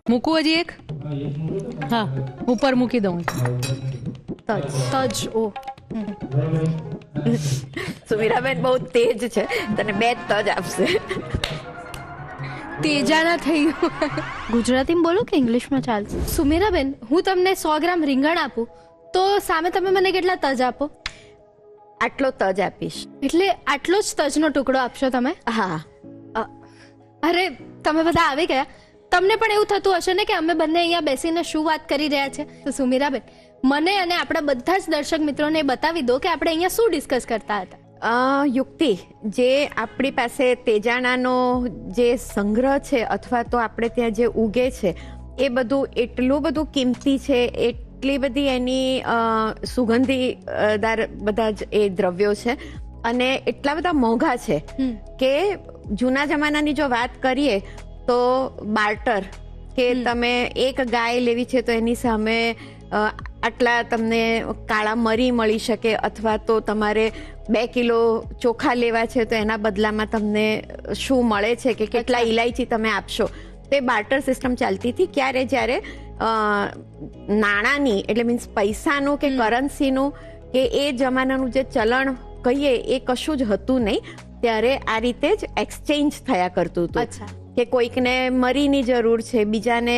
મૂકું હજી એક? હા, ઉપર મૂકી દઉં. તજ. ઓ સુમીરાબેન બહુ તેજ છે, તને 2 તજ આપશે. તેજાના થઈ ગયું. ગુજરાતીમાં બોલો કે ઇંગ્લિશમાં ચાલશે? સુમીરાબેન, હું તમને 100 ગ્રામ રીંગણ આપું તો સામે તમે મને કેટલા તજ આપો? આટલો તજ આપીશ. એટલે આટલો જ તજનો ટુકડો આપશો તમે? હા. અરે તમે બધા આવી ગયા, તમને પણ એવું થતું હશે ને કે અમે બંને અહીંયા બેસીને શું વાત કરી રહ્યા છે. તો સુમીરાબેન, મને અને આપણા બધા જ દર્શક મિત્રોને બતાવી દો કે આપણે અહીંયા શું ડિસ્કસ કરતા હતા. યુક્તિ, જે આપણી પાસે તેજાણાનો જે સંગ્રહ છે અથવા તો આપણે ત્યાં જે ઉગે છે એ બધું એટલું બધું કિંમતી છે, એટલી બધી એની સુગંધીદાર બધા જ એ દ્રવ્યો છે અને એટલા બધા મોંઘા છે કે જૂના જમાનાની જો વાત કરીએ તો બાર્ટર, કે તમે એક ગાય લેવી છે તો એની સામે આટલા તમને કાળા મરી મળી શકે, અથવા તો તમારે 2 કિલો ચોખા લેવા છે તો એના બદલામાં તમને શું મળે છે કે કેટલા ઇલાયચી તમે આપશો. તે બાર્ટર સિસ્ટમ ચાલતી હતી. ક્યારે જ્યારે નાણાંની એટલે મીન્સ પૈસાનું કે કરન્સીનું કે એ જમાનાનું જે ચલણ કહીએ એ કશું જ હતું નહીં, ત્યારે આ રીતે જ એક્સચેન્જ થયા કરતું હતું કે કોઈકને મરીની જરૂર છે, બીજાને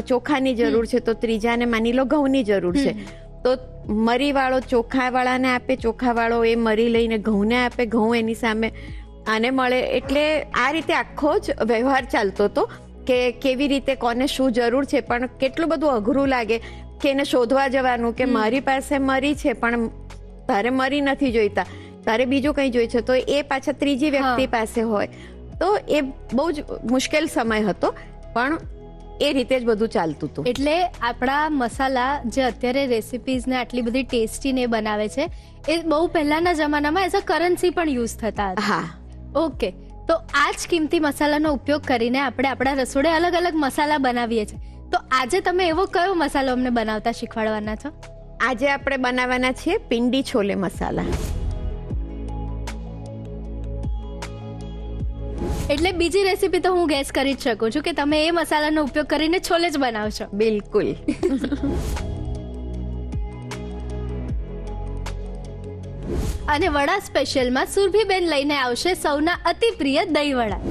ચોખાની જરૂર છે, તો ત્રીજાને માની લો ઘઉંની જરૂર છે, તો મરીવાળો ચોખાવાળાને આપે, ચોખાવાળો એ મરી લઈને ઘઉંને આપે, ઘઉં એની સામે આને મળે. એટલે આ રીતે આખો જ વ્યવહાર ચાલતો હતો કે કેવી રીતે કોને શું જરૂર છે. પણ કેટલું બધું અઘરું લાગે કે એને શોધવા જવાનું કે મારી પાસે મરી છે પણ તારે મરી નથી જોઈતા, તારે બીજું કંઈ જોઈ છે, તો એ પાછા ત્રીજી વ્યક્તિ પાસે હોય. તો એ બહુ જ મુશ્કેલ સમય હતો, પણ એ રીતે જ બધું ચાલતું હતું. એટલે આપણા મસાલા જે અત્યારે રેસિપીઝને આટલી બધી ટેસ્ટીને બનાવે છે એ બહુ પહેલાના જમાનામાં એઝ અ કરન્સી પણ યુઝ થતા હતા. હા. ઓકે, તો આ જ કિંમતી મસાલાનો ઉપયોગ કરીને આપણે આપણા રસોડે અલગ અલગ મસાલા બનાવીએ છીએ. તો આજે તમે એવો કયો મસાલો અમને બનાવતા શીખવાડવાના છો? આજે આપણે બનાવવાના છીએ પિંડી છોલે મસાલા. એટલે બીજી રેસીપી તો હું ગેસ કરી જ શકું છું કે તમે એ મસાલાનો ઉપયોગ કરીને છોલે જ બનાવશો. બિલકુલ. અને વડા સ્પેશિયલમાં સુરભીબેન લઈને આવશે સૌના અતિ પ્રિય દહીં વડા.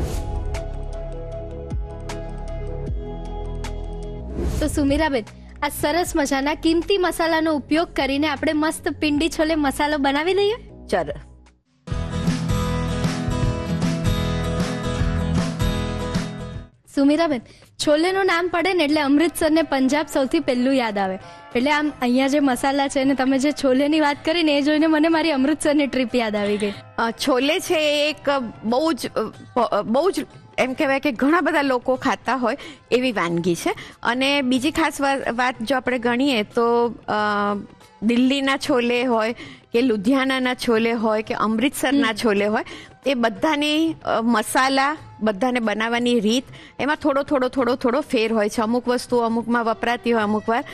તો સુમીરાબેન, આ સરસ મજાના કિંમતી મસાલાનો ઉપયોગ કરીને આપણે મસ્ત પિંડી છોલે મસાલો બનાવી લઈએ. ચલો. સુમીરાબેન, છોલેનું નામ પડે ને એટલે અમૃતસર ને પંજાબ સૌથી પહેલું યાદ આવે. એટલે આમ અહીંયા જે મસાલા છે ને તમે જે છોલેની વાત કરી ને એ જોઈને મને મારી અમૃતસરની ટ્રીપ યાદ આવી ગઈ. છોલે છે એક બહુ જ એમ કહેવાય કે ઘણા બધા લોકો ખાતા હોય એવી વાનગી છે. અને બીજી ખાસ વાત જો આપણે ગણીએ તો દિલ્હીના છોલે હોય કે લુધિયાનાના છોલે હોય કે અમૃતસરના છોલે હોય, એ બધાની મસાલા, બધાને બનાવવાની રીત એમાં થોડો ફેર હોય છે. અમુક વસ્તુ અમુકમાં વપરાતી હોય, અમુક વાર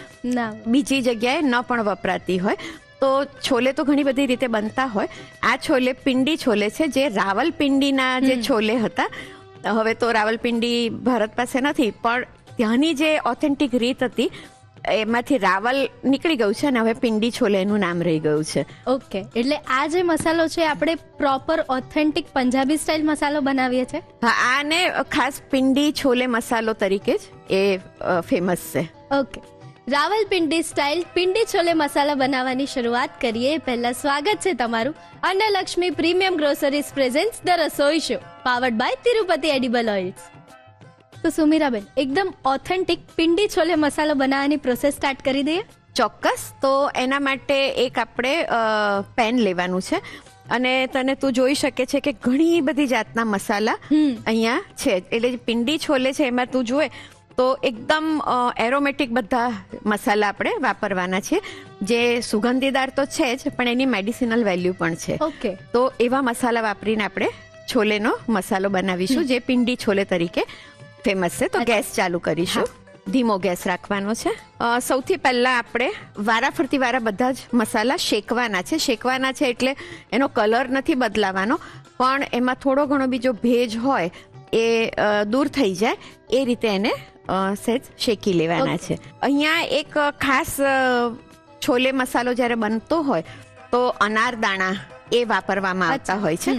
બીજી જગ્યાએ ન પણ વપરાતી હોય. તો છોલે તો ઘણી બધી રીતે બનતા હોય. આ છોલે પિંડી છોલે છે, જે રાવલપિંડીના જે છોલે હતા. હવે તો રાવલપિંડી ભારત પાસે નથી, પણ ત્યાંની જે ઓથેન્ટિક રીત હતી એમાંથી રાવલ નીકળી ગયું છે અને હવે પિંડી છોલે એનું નામ રહી ગયું છે. ઓકે, એટલે આ જે મસાલો છે આપણે પ્રોપર ઓથેન્ટિક પંજાબી સ્ટાઇલ મસાલો બનાવીએ છીએ. હા, આને ખાસ પિંડી છોલે મસાલો તરીકે જ એ ફેમસ છે. ઓકે, રાવલપિંડી સ્ટાઇલ પિંડી છોલે મસાલા બનાવવાની શરૂઆત કરીએ. પહેલા સ્વાગત છે તમારું Annalakshmi premium groceries presents the Rasoi show, powered by Tirupati edible oils. તો સુમીરાબેન, એકદમ ઓથેન્ટિક પિંડી છોલે મસાલો બનાવવાની પ્રોસેસ સ્ટાર્ટ કરી દઈએ. ચોક્કસ. તો એના માટે એક આપણે પેન લેવાનું છે અને તને તું જોઈ શકે છે કે ઘણી બધી જાતના મસાલા અહીંયા છે. એટલે પિંડી છોલે છે એમાં તું જુએ તો એકદમ એરોમેટિક બધા મસાલા આપણે વાપરવાના છે, જે સુગંધીદાર તો છે જ પણ એની મેડિસિનલ વેલ્યુ પણ છે. ઓકે, તો એવા મસાલા વાપરીને આપણે છોલેનો મસાલો બનાવીશું, જે પિંડી છોલે તરીકે ફેમસ છે. તો ગેસ ચાલુ કરીશું. ધીમો ગેસ રાખવાનો છે. સૌથી પહેલા આપણે વારાફરતી બધા જ મસાલા શેકવાના છે. શેકવાના છે એટલે એનો કલર નથી બદલાવાનો, પણ એમાં થોડો ઘણો બીજો ભેજ હોય એ દૂર થઈ જાય એ રીતે એને સહેજ શેકી લેવાના છે. અહીંયા એક ખાસ છોલે મસાલો જ્યારે બનતો હોય તો અનારદાણા એ વાપરવામાં આવતા હોય છે.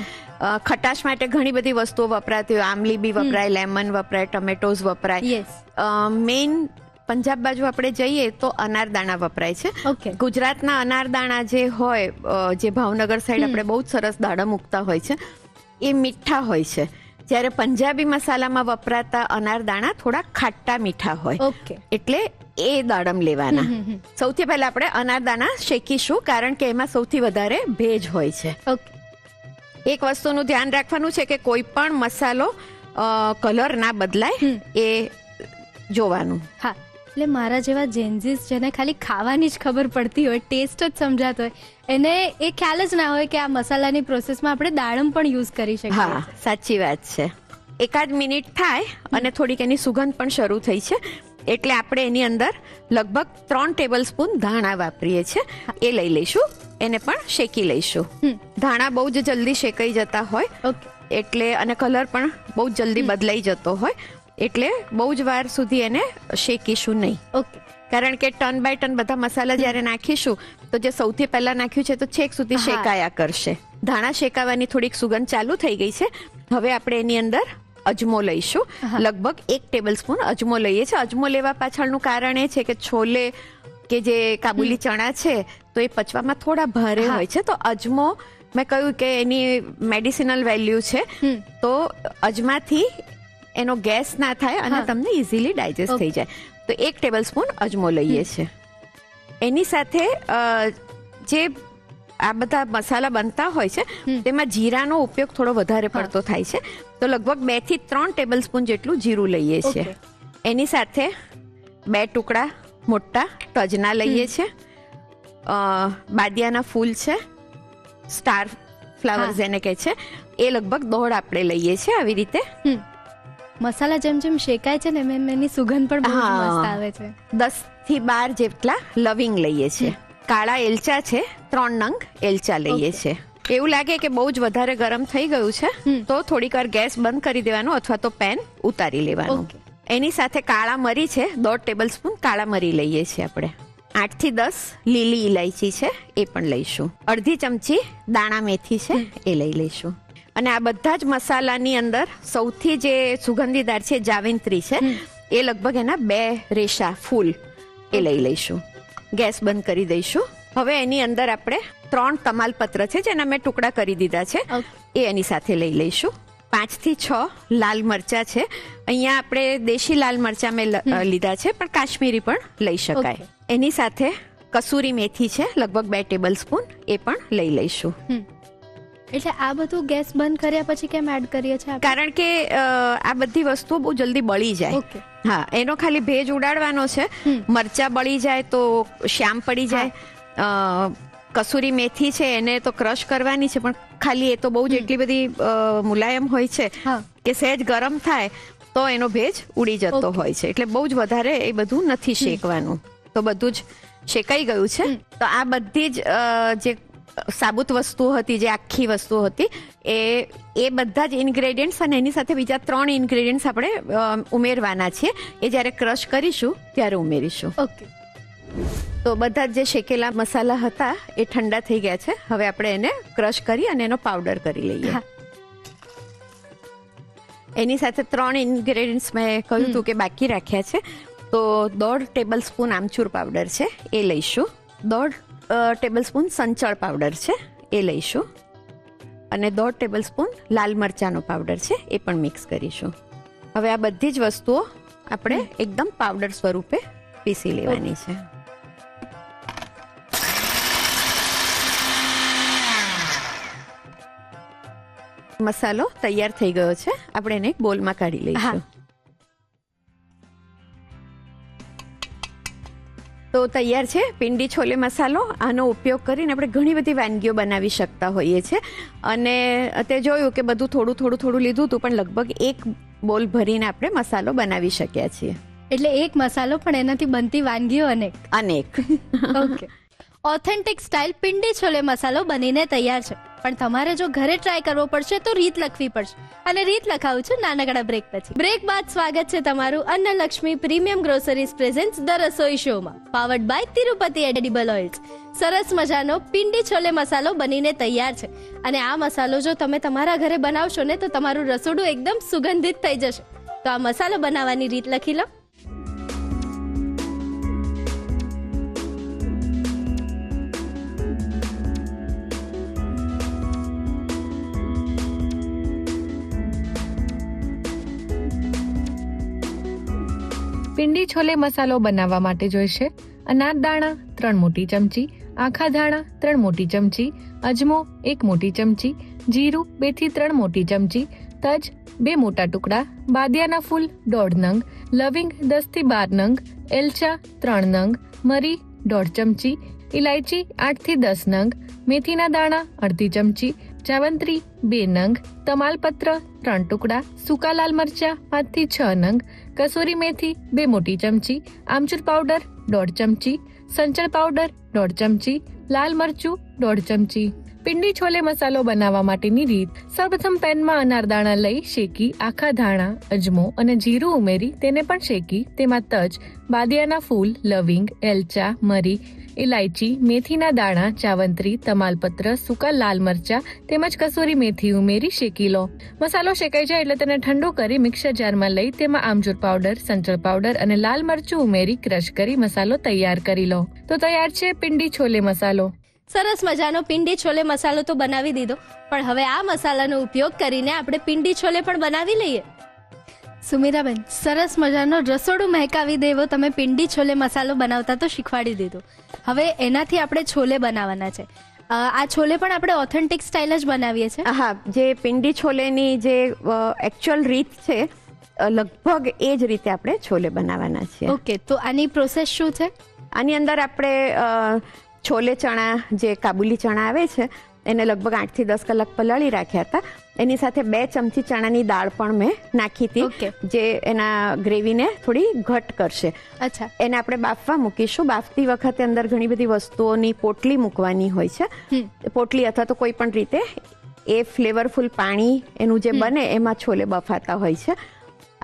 ખટાશ માટે ઘણી બધી વસ્તુઓ વપરાતી હોય, આમલી બી વપરાય, લેમન વપરાય, ટમેટોઝ વપરાય. મેઇન પંજાબ બાજુ આપણે જઈએ તો અનારદાણા વપરાય છે. ગુજરાતના અનારદાણા જે હોય, જે ભાવનગર સાઈડ આપણે બહુ જ સરસ દાડમ મૂકતા હોય છે, એ મીઠા હોય છે. જ્યારે પંજાબી મસાલામાં વપરાતા અનારદાણા થોડા ખાટા મીઠા હોય, એટલે એ દાડમ લેવાના. સૌથી પહેલા આપણે અનારદાણા શેકીશું, કારણ કે એમાં સૌથી વધારે ભેજ હોય છે. એક વસ્તુનું ધ્યાન રાખવાનું છે કે કોઈ પણ મસાલો કલર ના બદલાય એ જોવાનું. હા, એટલે મારા જેવા જેન્ઝીસ જેને ખાલી ખાવાની જ ખબર પડતી હોય, ટેસ્ટ જ સમજાતો હોય, એને એ ખ્યાલ જ ના હોય કે આ મસાલાની પ્રોસેસમાં આપણે દાડમ પણ યુઝ કરી શકીએ. હા, સાચી વાત છે. એકાદ મિનિટ થાય અને થોડીક એની સુગંધ પણ શરૂ થઈ છે, એટલે આપણે એની અંદર લગભગ 3 ટેબલ સ્પૂન ધાણા વાપરીએ છીએ, એ લઈ લઈશું. એને પણ શેકી લઈશું. ધાણા બહુ જ જલ્દી શેકાઈ જતા હોય એટલે, અને કલર પણ બહુ જલ્દી બદલાઈ જતો હોય, એટલે બહુ જ વાર સુધી એને શેકીશું નહીં. કારણ કે ટર્ન બાય ટર્ન બધા મસાલા જ્યારે નાખીશું તો જે સૌથી પહેલા નાખ્યું છે તો છેક સુધી શેકાયા કરશે. ધાણા શેકાવાની થોડીક સુગંધ ચાલુ થઈ ગઈ છે. હવે આપણે એની અંદર અજમો લઈશું. લગભગ 1 ટેબલ સ્પૂન અજમો લઈએ છીએ. અજમો લેવા પાછળનું કારણ એ છે કે છોલે કે જે કાબુલી ચણા છે તો એ પચવામાં થોડા ભારે હોય છે, તો અજમો મેં કહ્યું કે એની મેડિસિનલ વેલ્યુ છે, તો અજમાથી એનો ગેસ ના થાય અને તમને ઇઝીલી ડાયજેસ્ટ થઈ જાય. તો 1 ટેબલ સ્પૂન અજમો લઈએ છીએ. એની સાથે જે આ બધા મસાલા બનતા હોય છે તેમાં જીરાનો ઉપયોગ થોડો વધારે પડતો થાય છે, તો લગભગ 2 થી 3 ટેબલ સ્પૂન જેટલું જીરું લઈએ છીએ. એની સાથે 2 ટુકડા મોટા તજના લઈએ છીએ. બાદિયાના ફૂલ છે, સ્ટાર ફ્લાવર જેને કહે છે, એ લગભગ 1.5 આપણે લઈએ છીએ. આવી રીતે મસાલા જેમ જેમ શેકાય છે ને એમ એની સુગંધ પણ બહુ મસ્ત આવે છે. 10 થી 12 જેટલા લવિંગ લઈએ છીએ. કાળા એલચા છે, 3 નંગ એલચા લઈએ છીએ. એવું લાગે કે બહુ જ વધારે ગરમ થઈ ગયું છે તો થોડીક વાર ગેસ બંધ કરી દેવાનો અથવા તો પેન ઉતારી લેવાનું. એની સાથે કાળા મરી છે, 1.5 ટેબલ સ્પૂન કાળા મરી લઈએ છીએ આપણે. 8 થી 10 લીલી ઇલાયચી છે, એ પણ લઈશું. અડધી ચમચી દાણા મેથી છે, એ લઈ લઈશું. અને આ બધા જ મસાલાની અંદર સૌથી જે સુગંધીદાર છે જાવિત્રી છે, એ લગભગ એના 2 રેશા ફૂલ એ લઈ લઈશું. ગેસ બંધ કરી દઈશું. હવે એની અંદર આપણે 3 તમાલપત્ર છે જેના મેં ટુકડા કરી દીધા છે, એ એની સાથે લઈ લઈશું. 5 થી 6 લાલ મરચા છે. અહીંયા આપણે દેશી લાલ મરચા મેં લીધા છે, પણ કાશ્મીરી પણ લઈ શકાય. એની સાથે કસૂરી મેથી છે, લગભગ 2 ટેબલ સ્પૂન, એ પણ લઈ લઈશું. એટલે આ બધું ગેસ બંધ કર્યા પછી કેમ એડ કરીએ છીએ? કારણ કે આ બધી વસ્તુઓ બહુ જલ્દી બળી જાય. હા, એનો ખાલી ભેજ ઉડાડવાનો છે. મરચા બળી જાય તો શ્યામ પડી જાય. કસૂરી મેથી છે એને તો ક્રશ કરવાની છે, પણ ખાલી એ તો બહુ જ એટલી બધી મુલાયમ હોય છે કે સહેજ ગરમ થાય તો એનો ભેજ ઉડી જતો હોય છે, એટલે બહુ જ વધારે એ બધું નથી શેકવાનું. તો બધું જ શેકાઈ ગયું છે. તો આ બધી જ જે સાબુત વસ્તુ હતી, જે આખી વસ્તુ હતી, એ બધા જ ઇન્ગ્રેડિયન્ટ્સ અને એની સાથે બીજા 3 ઇન્ગ્રેડિયન્ટ્સ આપણે ઉમેરવાના છીએ. એ જ્યારે ક્રશ કરીશું ત્યારે ઉમેરીશું. તો બધા જે શેકેલા મસાલા હતા એ ઠંડા થઈ ગયા છે. હવે આપણે એને ક્રશ કરી અને એનો પાવડર કરી લઈએ. એની સાથે 3 ઇન્ગ્રેડિયન્ટ્સ મેં કહ્યું હતું કે બાકી રાખ્યા છે, તો 1.5 ટેબલ સ્પૂન આમચૂર પાવડર છે, એ લઈશું. 1.5 ટેબલ સ્પૂન સંચળ પાવડર છે, એ લઈશું. અને 1.5 ટેબલ સ્પૂન લાલ મરચાનો પાવડર છે, એ પણ મિક્સ કરીશું. હવે આ બધી જ વસ્તુઓ આપણે એકદમ પાવડર સ્વરૂપે પીસી લેવાની છે. મસાલો તૈયાર થઈ ગયો છે. આપણે એને એક બોલમાં કાઢી લઈશું. તો તૈયાર છે પિંડી છોલે મસાલો. આનો ઉપયોગ કરીને આપણે ઘણી બધી વાનગીઓ બનાવી શકતા હોઈએ છીએ. અને તે જોયું કે બધું થોડું લીધું હતું, પણ લગભગ 1 બોલ ભરીને આપણે મસાલો બનાવી શક્યા છીએ. એટલે એક મસાલો પણ એનાથી બનતી વાનગીઓ અનેક. Okay, authentic style Pindi chole મસાલો બનીને તૈયાર છે. પણ તમારે જો ઘરે ટ્રાય કરવો પડશે તો રીત લખવી પડશે, અને રીત લખાવું છું નાનકડા બ્રેક પછી. બ્રેક બાદ સ્વાગત છે તમારું Annalakshmi premium groceries presents the Rasoi શોમાં, powered by Tirupati edible oils. સરસ મજાનો પિંડી છોલે મસાલો બનીને તૈયાર છે, અને આ મસાલો જો તમે તમારા ઘરે બનાવશો ને તો તમારું રસોડું એકદમ સુગંધિત થઈ જશે. તો આ મસાલો બનાવવાની રીત લખી લો. પિંડી છોલે મસાલો બનાવવા માટે જોઈશે અનાર દાણા 3 મોટી ચમચી, આખા ધાણા 3 મોટી ચમચી, અજમો 1 મોટી ચમચી, જીરું 2 થી 3 મોટી ચમચી, તજ 2 મોટા ટુકડા, બાદિયાના ફૂલ 1.5 નંગ, લવિંગ 10 થી 12 નંગ, એલચા 3 નંગ, મરી 1.5 ચમચી, ઇલાયચી 8 થી 10 નંગ, મેથીના દાણા અડધી ચમચી, જાવંત્રી 2 નંગ, તમાલપત્ર 3 ટુકડા, સૂકા લાલ મરચા 5 થી 6 નંગ, કસૂરી મેથી 2 મોટી ચમચી, આમચૂર પાવડર 1.5 ચમચી, સંચળ પાવડર 1.5 ચમચી, લાલ મરચું 1.5 ચમચી. પિંડી છોલે મસાલો બનાવવા માટેની રીત: સૌપ્રથમ પેનમાં અનારદાણા લઈ શેકી આખા ધાણા, અજમો અને જીરું ઉમેરી તેને પણ શેકી તેમાં તજ, બાદિયાના ફૂલ, લવિંગ, એલચા, મરી, ઇલાયચી, મેથીના દાણા, જાવંત્રી, તમાલપત્ર, સૂકા લાલ મરચા તેમજ કસૂરી મેથી ઉમેરી શેકી લો. મસાલો શેકાઈ જાય એટલે તેને ઠંડો કરી મિક્સર જારમાં લઈ તેમાં આમચૂર પાવડર, સંચળ પાવડર અને લાલ મરચું ઉમેરી ક્રશ કરી મસાલો તૈયાર કરી લો. તો તૈયાર છે પિંડી છોલે મસાલો. સરસ મજાનો પિંડી છોલે મસાલો તો બનાવી દીધો, પણ હવે આ મસાલાનો ઉપયોગ કરીને આપણે પિંડી છોલે પણ બનાવી લઈએ. સુમિરાબેન, સરસ મજાનો રસોડું મહેકાવી દેવો તમે પિંડી છોલે મસાલો બનાવતા તો શીખવાડી દીધું. હવે એનાથી આપણે છોલે બનાવવાના છે. આ છોલે પણ આપણે ઓથેન્ટિક સ્ટાઇલ જ બનાવીએ છીએ. હા, જે પિંડી છોલેની જે એકચ્યુઅલ રીત છે લગભગ એ જ રીતે આપણે છોલે બનાવવાના છીએ. ઓકે, તો આની પ્રોસેસ શું છે? આની અંદર આપણે છોલે ચણા, જે કાબુલી ચણા આવે છે એને લગભગ 8 થી 10 કલાક પલાળી રાખ્યા હતા. એની સાથે 2 ચમચી ચણાની દાળ પણ મેં નાખી હતી, જે એના ગ્રેવીને થોડી ઘટ કરશે. અચ્છા, એને આપણે બાફવા મૂકીશું. બાફતી વખતે અંદર ઘણી બધી વસ્તુઓની પોટલી મૂકવાની હોય છે. પોટલી અથવા તો કોઈ પણ રીતે એ ફ્લેવરફુલ પાણી એનું જે બને એમાં છોલે બફાતા હોય છે,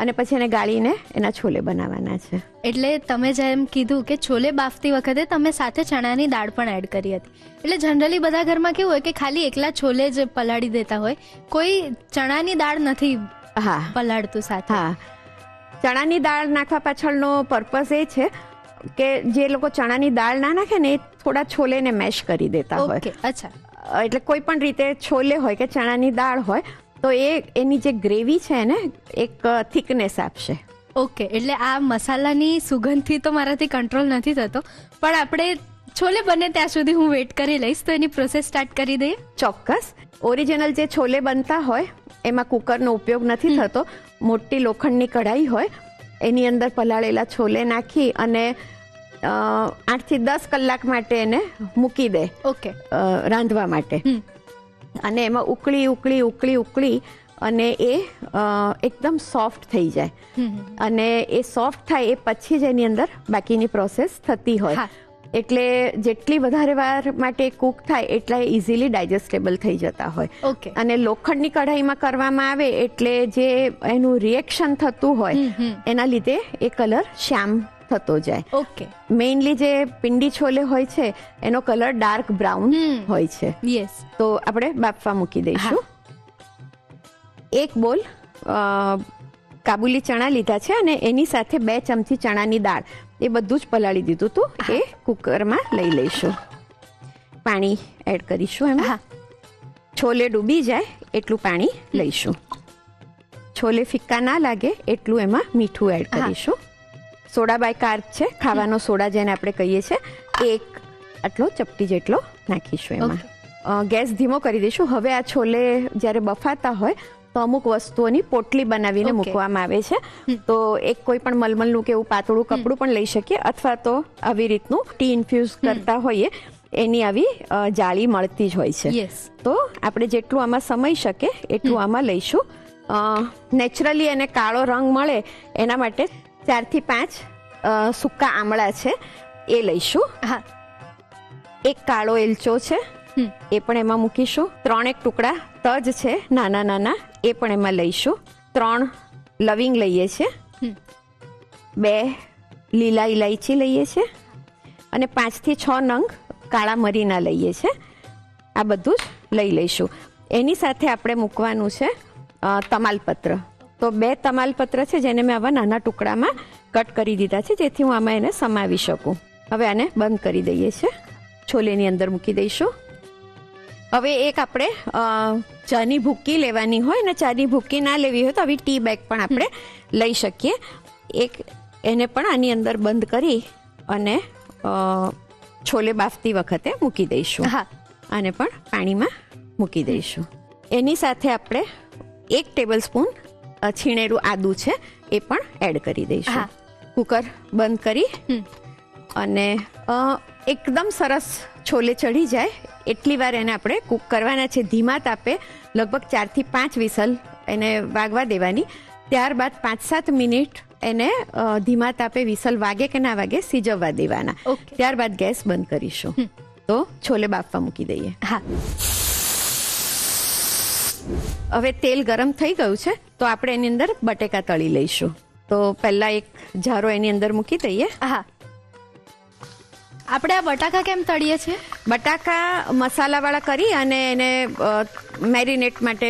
અને પછી એને ગાળીને એના છોલે બનાવવાના છે. એટલે તમે જેમ કીધું કે છોલે બાફતી વખતે તમે સાથે ચણાની દાળ પણ એડ કરી હતી. એટલે જનરલી બધા ઘરમાં કેવું હોય કે ખાલી એકલા છોલે જ પલાળી દેતા હોય, કોઈ ચણાની દાળ નથી પલાળતું સાથે. હા, ચણાની દાળ નાખવા પાછળનો પર્પઝ એ છે કે જે લોકો ચણાની દાળ ના નાખે ને એ થોડા છોલેને મેશ કરી દેતા હોય. અચ્છા, એટલે કોઈ પણ રીતે છોલે હોય કે ચણાની દાળ હોય તો એની જે ગ્રેવી છે ને એક થિકનેસ આપશે. ઓકે, એટલે આ મસાલાની સુગંધથી તો મારાથી કંટ્રોલ નથી થતો, પણ આપણે છોલે બને ત્યાં સુધી હું વેઇટ કરી લઈશ. તો એની પ્રોસેસ સ્ટાર્ટ કરી દઈએ. ચોક્કસ. ઓરિજિનલ જે છોલે બનતા હોય એમાં કુકરનો ઉપયોગ નથી થતો. મોટી લોખંડની કઢાઈ હોય એની અંદર પલાળેલા છોલે નાખી અને 8 થી 10 કલાક માટે એને મૂકી દે. ઓકે, રાંધવા માટે. અને એમાં ઉકળી અને એ એકદમ સોફ્ટ થઈ જાય. અને એ સોફ્ટ થાય એ પછી જ એની અંદર બાકીની પ્રોસેસ થતી હોય. એટલે જેટલી વધારે વાર માટે કૂક થાય એટલા ઇઝીલી ડાયજેસ્ટેબલ થઈ જતા હોય. ઓકે, અને લોખંડની કઢાઈમાં કરવામાં આવે એટલે જે એનું રિએક્શન થતું હોય એના લીધે એ કલર શ્યામ થતો જાય. ઓકે, મેઇનલી જે પિંડી છોલે હોય છે એનો કલર ડાર્ક બ્રાઉન હોય છે. યસ. તો આપણે બાફવા મૂકી દઈશું. એક બોલ કાબુલી ચણા લીધા છે અને એની સાથે 2 ચમચી ચણાની દાળ, એ બધું જ પલાળી દીધું હતું, એ કુકરમાં લઈ લઈશું. પાણી એડ કરીશું એમાં. છોલે ડૂબી જાય એટલું પાણી લઈશું. છોલે ફિક્કા ના લાગે એટલું એમાં મીઠું એડ કરીશું. સોડા બાય કાર્બ છે, ખાવાનો સોડા જેને આપણે કહીએ છીએ, એક આટલો ચપટી જેટલો નાખીશું એમાં. ગેસ ધીમો કરી દઈશું. હવે આ છોલે જ્યારે બફાતા હોય તો અમુક વસ્તુઓની પોટલી બનાવીને મૂકવામાં આવે છે. તો એક કોઈ પણ મલમલનું કે એવું પાતળું કપડું પણ લઈ શકીએ, અથવા તો આવી રીતનું ટી ઇન્ફ્યુઝ કરતા હોઈએ એની આવી જાળી મળતી જ હોય છે. તો આપણે જેટલું આમાં સમાઈ શકે એટલું આમાં લઈશું. નેચરલી એને કાળો રંગ મળે એના માટે 4 થી 5 સૂકા આમળા છે એ લઈશું. એક કાળો એલચો છે એ પણ એમાં મૂકીશું. 3 ટુકડા તજ છે નાના નાના, એ પણ એમાં લઈશું. 3 લવિંગ લઈએ છીએ, 2 લીલા ઇલાયચી લઈએ છીએ અને 5 થી 6 નંગ કાળા મરીના લઈએ છીએ. આ બધું જ લઈ લઈશું. એની સાથે આપણે મૂકવાનું છે તમાલપત્ર. તો 2 તમાલપત્ર છે જેને મેં આવા નાના ટુકડામાં કટ કરી દીધા છે, જેથી હું આમાં એને સમાવી શકું. હવે આને બંધ કરી દઈએ છીએ, છોલેની અંદર મૂકી દઈશું. હવે એક આપણે ચાની ભૂકી લેવાની હોય ને ચાની ભૂકી ના લેવી હોય તો આવી ટી બેગ પણ આપણે લઈ શકીએ. એક એને પણ આની અંદર બંધ કરી અને છોલે બાફતી વખતે મૂકી દઈશું. આને પણ પાણીમાં મૂકી દઈશું. એની સાથે આપણે 1 ટેબલ સ્પૂન છીણેલું આદું છે એ પણ એડ કરી દઈશું. કુકર બંધ કરી અને એકદમ સરસ છોલે ચડી જાય એટલી વાર એને આપણે કૂક કરવાના છે. ધીમા તાપે લગભગ 4 થી 5 વિસલ એને વાગવા દેવાની. ત્યારબાદ 5-7 મિનિટ એને ધીમા તાપે વિસલ વાગે કે ના વાગે સિજવવા દેવાના. ત્યારબાદ ગેસ બંધ કરીશું. તો છોલે બાફવા મૂકી દઈએ. હવે તેલ ગરમ થઈ ગયું છે તો આપણે એની અંદર બટેકા તળી લઈશું. તો પહેલા એક જારો એની અંદર મૂકી દઈએ. આપણે આ બટાકા કેમ તળીએ છીએ? બટાકા મસાલાવાળા કરી અને એને મેરિનેટ માટે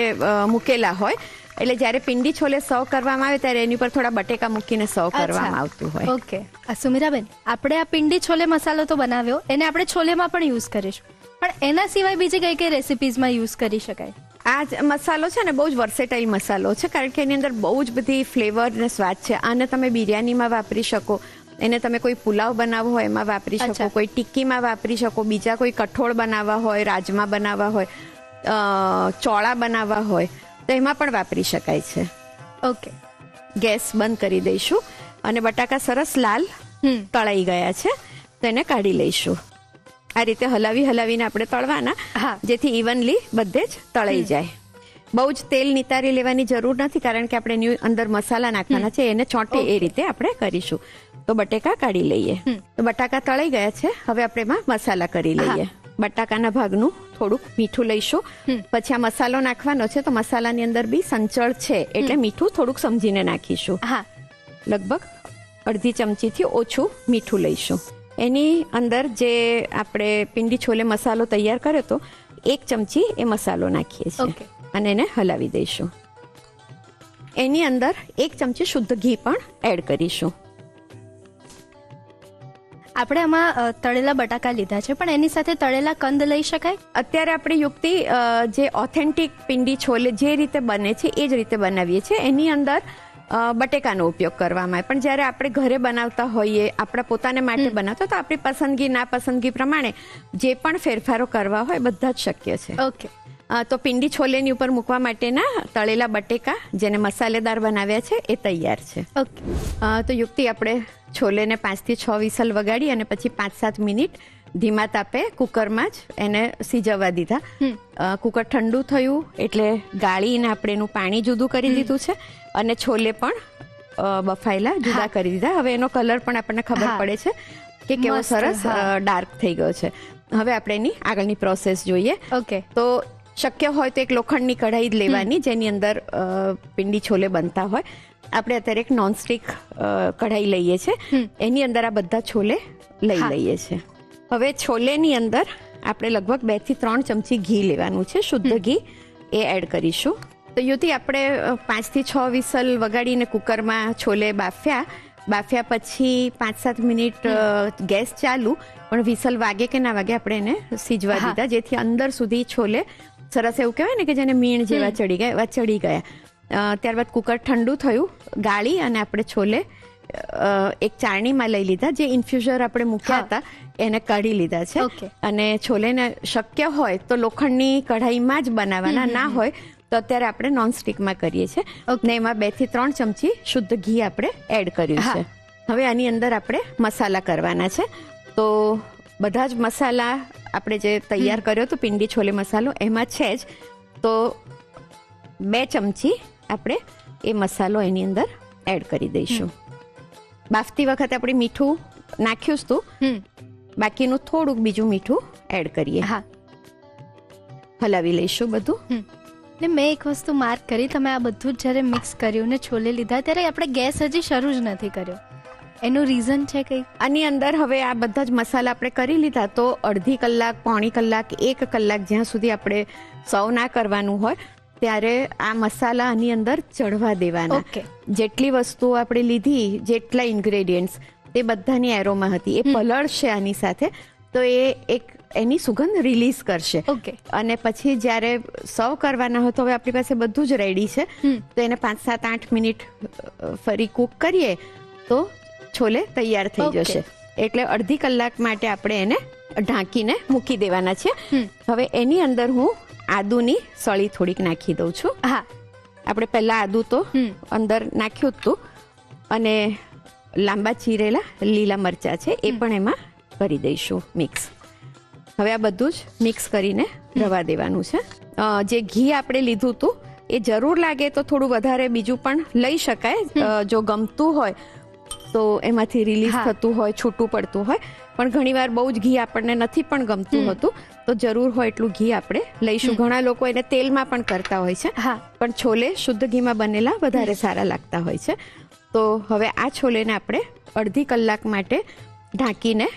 મૂકેલા હોય, એટલે જ્યારે પિંડી છોલે સર્વ કરવામાં આવે ત્યારે એની પર થોડા બટેકા મૂકીને સર્વ કરવામાં આવતું હોય. ઓકે. સુમિરાબેન, આપણે આ પિંડી છોલે મસાલો તો બનાવ્યો, એને આપણે છોલેમાં પણ યુઝ કરીશું, પણ એના સિવાય બીજી કઈ કઈ રેસિપીઝમાં યુઝ કરી શકાય? આ મસાલો છે ને બહુ જ વર્સેટાઇલ મસાલો છે, કારણ કે એની અંદર બહુ જ બધી ફ્લેવર ને સ્વાદ છે. આને તમે બિરયાનીમાં વાપરી શકો, એને તમે કોઈ પુલાવ બનાવવો હોય એમાં વાપરી શકો, કોઈ ટિક્કીમાં વાપરી શકો, બીજા કોઈ કઠોળ બનાવવા હોય, રાજમા બનાવવા હોય, ચોળા બનાવવા હોય તો એમાં પણ વાપરી શકાય છે. ઓકે. ગેસ બંધ કરી દઈશું અને બટાકા સરસ લાલ તળાઈ ગયા છે તો એને કાઢી લઈશું. આ રીતે હલાવીને આપણે તળવાના, જેથી ઇવનલી બધે જ તળાઈ જાય. બહુ જ તેલ નિતારી લેવાની જરૂર નથી, કારણ કે આપણે એની અંદર મસાલા નાખવાના છે, એને ચોંટે એ રીતે આપણે કરીશું. તો બટેકા કાઢી લઈએ. તો બટાકા તળાઈ ગયા છે. હવે આપણે એમાં મસાલા કરી લઈએ. બટાકાના ભાગનું થોડુંક મીઠું લઈશું. પછી આ મસાલો નાખવાનો છે તો મસાલાની અંદર બી સંચળ છે એટલે મીઠું થોડુંક સમજીને નાખીશું. લગભગ અડધી ચમચીથી ઓછું મીઠું લઈશું. એની અંદર જે આપણે પિંડી છોલે મસાલો તૈયાર કર્યો તો 1 ચમચી એ મસાલો નાખીએ છીએ અને એને હલાવી દઈશું. એની અંદર 1 ચમચી શુદ્ધ ઘી પણ એડ કરીશું. આપણે આમાં તળેલા બટાકા લીધા છે, પણ એની સાથે તળેલા કંદ લઈ શકાય? અત્યારે આપણે યુક્તિ જે ઓથેન્ટિક પિંડી છોલે જે રીતે બને છે એ જ રીતે બનાવીએ છીએ. એની અંદર બટેકાનો ઉપયોગ કરવામાં આવે, પણ જ્યારે આપણે ઘરે બનાવતા હોઈએ, આપણા પોતાને માટે બનાવતા તો આપણી પસંદગી ના પસંદગી પ્રમાણે જે પણ ફેરફારો કરવા હોય બધા જ શક્ય છે. ઓકે. તો પિંડી છોલેની ઉપર મૂકવા માટેના તળેલા બટેકા જેને મસાલેદાર બનાવ્યા છે એ તૈયાર છે. ઓકે. તો યુક્તિ આપણે છોલેને 5 થી 6 વિસલ વગાડી અને પછી 5-7 મિનિટ ધીમા તાપે કુકરમાં જ એને સિજવવા દીધા. કુકર ઠંડુ થયું એટલે ગાળીને આપણે એનું પાણી જુદું કરી દીધું છે અને છોલે પણ બફાયેલા જુદા કરી દીધા. હવે એનો કલર પણ આપણને ખબર પડે છે કે કેવો સરસ ડાર્ક થઈ ગયો છે. હવે આપણે એની આગળની પ્રોસેસ જોઈએ. ઓકે. તો શક્ય હોય તો એક લોખંડની કઢાઈ લેવાની જેની અંદર પિંડી છોલે બનતા હોય. આપણે અત્યારે એક નોનસ્ટિક કઢાઈ લઈએ છીએ, એની અંદર આ બધા છોલે લઈ લઈએ છીએ. હવે છોલેની અંદર આપણે લગભગ 2 થી 3 ચમચી ઘી લેવાનું છે, શુદ્ધ ઘી, એ એડ કરીશું. તો યુથી આપણે 5 થી 6 વિસલ વગાડીને કુકરમાં છોલે બાફ્યા પછી 5-7 મિનિટ ગેસ ચાલુ, પણ વિસલ વાગે કે ના વાગે આપણે એને સીજવા દીધા, જેથી અંદર સુધી છોલે સરસ એવું કહેવાય ને કે જેને મીણ જેવા ચડી ગયા. ત્યારબાદ કુકર ઠંડુ થયું, ગાળી અને આપણે છોલે એક ચાળણીમાં લઈ લીધા. જે ઇન્ફ્યુઝર આપણે મૂક્યા હતા એને કાઢી લીધા છે. અને છોલેને શક્ય હોય તો લોખંડની કઢાઈમાં જ બનાવવાના, ના હોય તો અત્યારે આપણે નોનસ્ટિકમાં કરીએ છીએ. ને એમાં 2 થી 3 ચમચી શુદ્ધ ઘી આપણે એડ કર્યું છે. હવે આની અંદર આપણે મસાલા કરવાના છે. તો બધા જ મસાલા આપણે જે તૈયાર કર્યો તો પિંડી છોલે મસાલો એમાં છે જ. તો 2 ચમચી આપણે એ મસાલો એની અંદર એડ કરી દઈશું. બાફતી વખતે આપણે મીઠું નાખ્યું હતું, બાકીનું થોડુંક બીજું મીઠું એડ કરીએ. હલાવી લઈશું બધું. ને મેં એક વસ્તુ માર્ક કરી, તમે આ બધું જ જ્યારે મિક્સ કર્યું ને છોલે લીધા ત્યારે આપણે ગેસ હજી શરૂ જ નથી કર્યો. એનું રીઝન છે કંઈ? આની અંદર હવે આ બધા જ મસાલા આપણે કરી લીધા તો અડધી કલાક, પોણી કલાક, 1 કલાક જ્યાં સુધી આપણે સર્વ ના કરવાનું હોય ત્યારે આ મસાલા આની અંદર ચડવા દેવાના. ઓકે. જેટલી વસ્તુઓ આપણે લીધી, જેટલા ઇન્ગ્રેડિયન્ટ્સ, તે બધાની એરોમાં હતી, એ પલળશે આની સાથે તો એ એક એની સુગંધ રિલીઝ કરશે. ઓકે. અને પછી જ્યારે સર્વ કરવાના હોય તો હવે આપણી પાસે બધું જ રેડી છે, તો એને 5, 7, 8 મિનિટ ફરી કૂક કરીએ તો છોલે તૈયાર થઈ જશે. એટલે અડધી કલાક માટે આપણે એને ઢાંકીને મૂકી દેવાના છે. હવે એની અંદર હું આદુની સળી થોડીક નાખી દઉં છું. હા, આપણે પહેલા આદુ તો અંદર નાખ્યું હતું અને લાંબા ચીરેલા લીલા મરચા છે એ પણ એમાં કરી દઈશું મિક્સ. હવે આ બધું જ મિક્સ કરીને રવા દેવાનું છે. જે ઘી આપણે લીધું હતું એ જરૂર લાગે તો થોડું વધારે બીજું પણ લઈ શકાય, જો ગમતું હોય તો એમાંથી રિલીઝ થતું હોય, છૂટું પડતું હોય. પણ ઘણીવાર બહુ જ ઘી આપણને નથી પણ ગમતું હોતું તો જરૂર હોય એટલું ઘી આપણે લઈશું. ઘણા લોકો એને તેલમાં પણ કરતા હોય છે, પણ છોલે શુદ્ધ ઘીમાં બનેલા વધારે સારા લાગતા હોય છે. તો હવે આ છોલેને આપણે અડધી કલાક માટે ઢાંકીને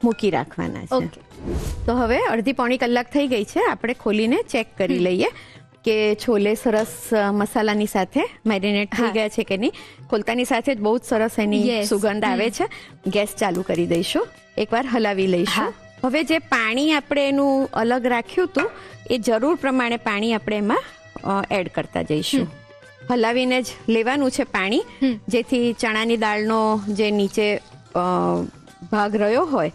મૂકી રાખવાના છે. તો હવે અડધી પોણી કલાક થઈ ગઈ છે. આપણે ખોલીને ચેક કરી લઈએ કે છોલે સરસ મસાલાની સાથે મેરિનેટ થઈ ગયા છે કે નહીં. ખોલતાની સાથે જ બહુ જ સરસ એની સુગંધ આવે છે. ગેસ ચાલુ કરી દઈશું, એકવાર હલાવી લઈશું. હવે જે પાણી આપણે એનું અલગ રાખ્યું હતું એ જરૂર પ્રમાણે પાણી આપણે એમાં એડ કરતા જઈશું. હલાવીને જ લેવાનું છે પાણી, જેથી ચણાની દાળનો જે નીચે ભાગ રહ્યો હોય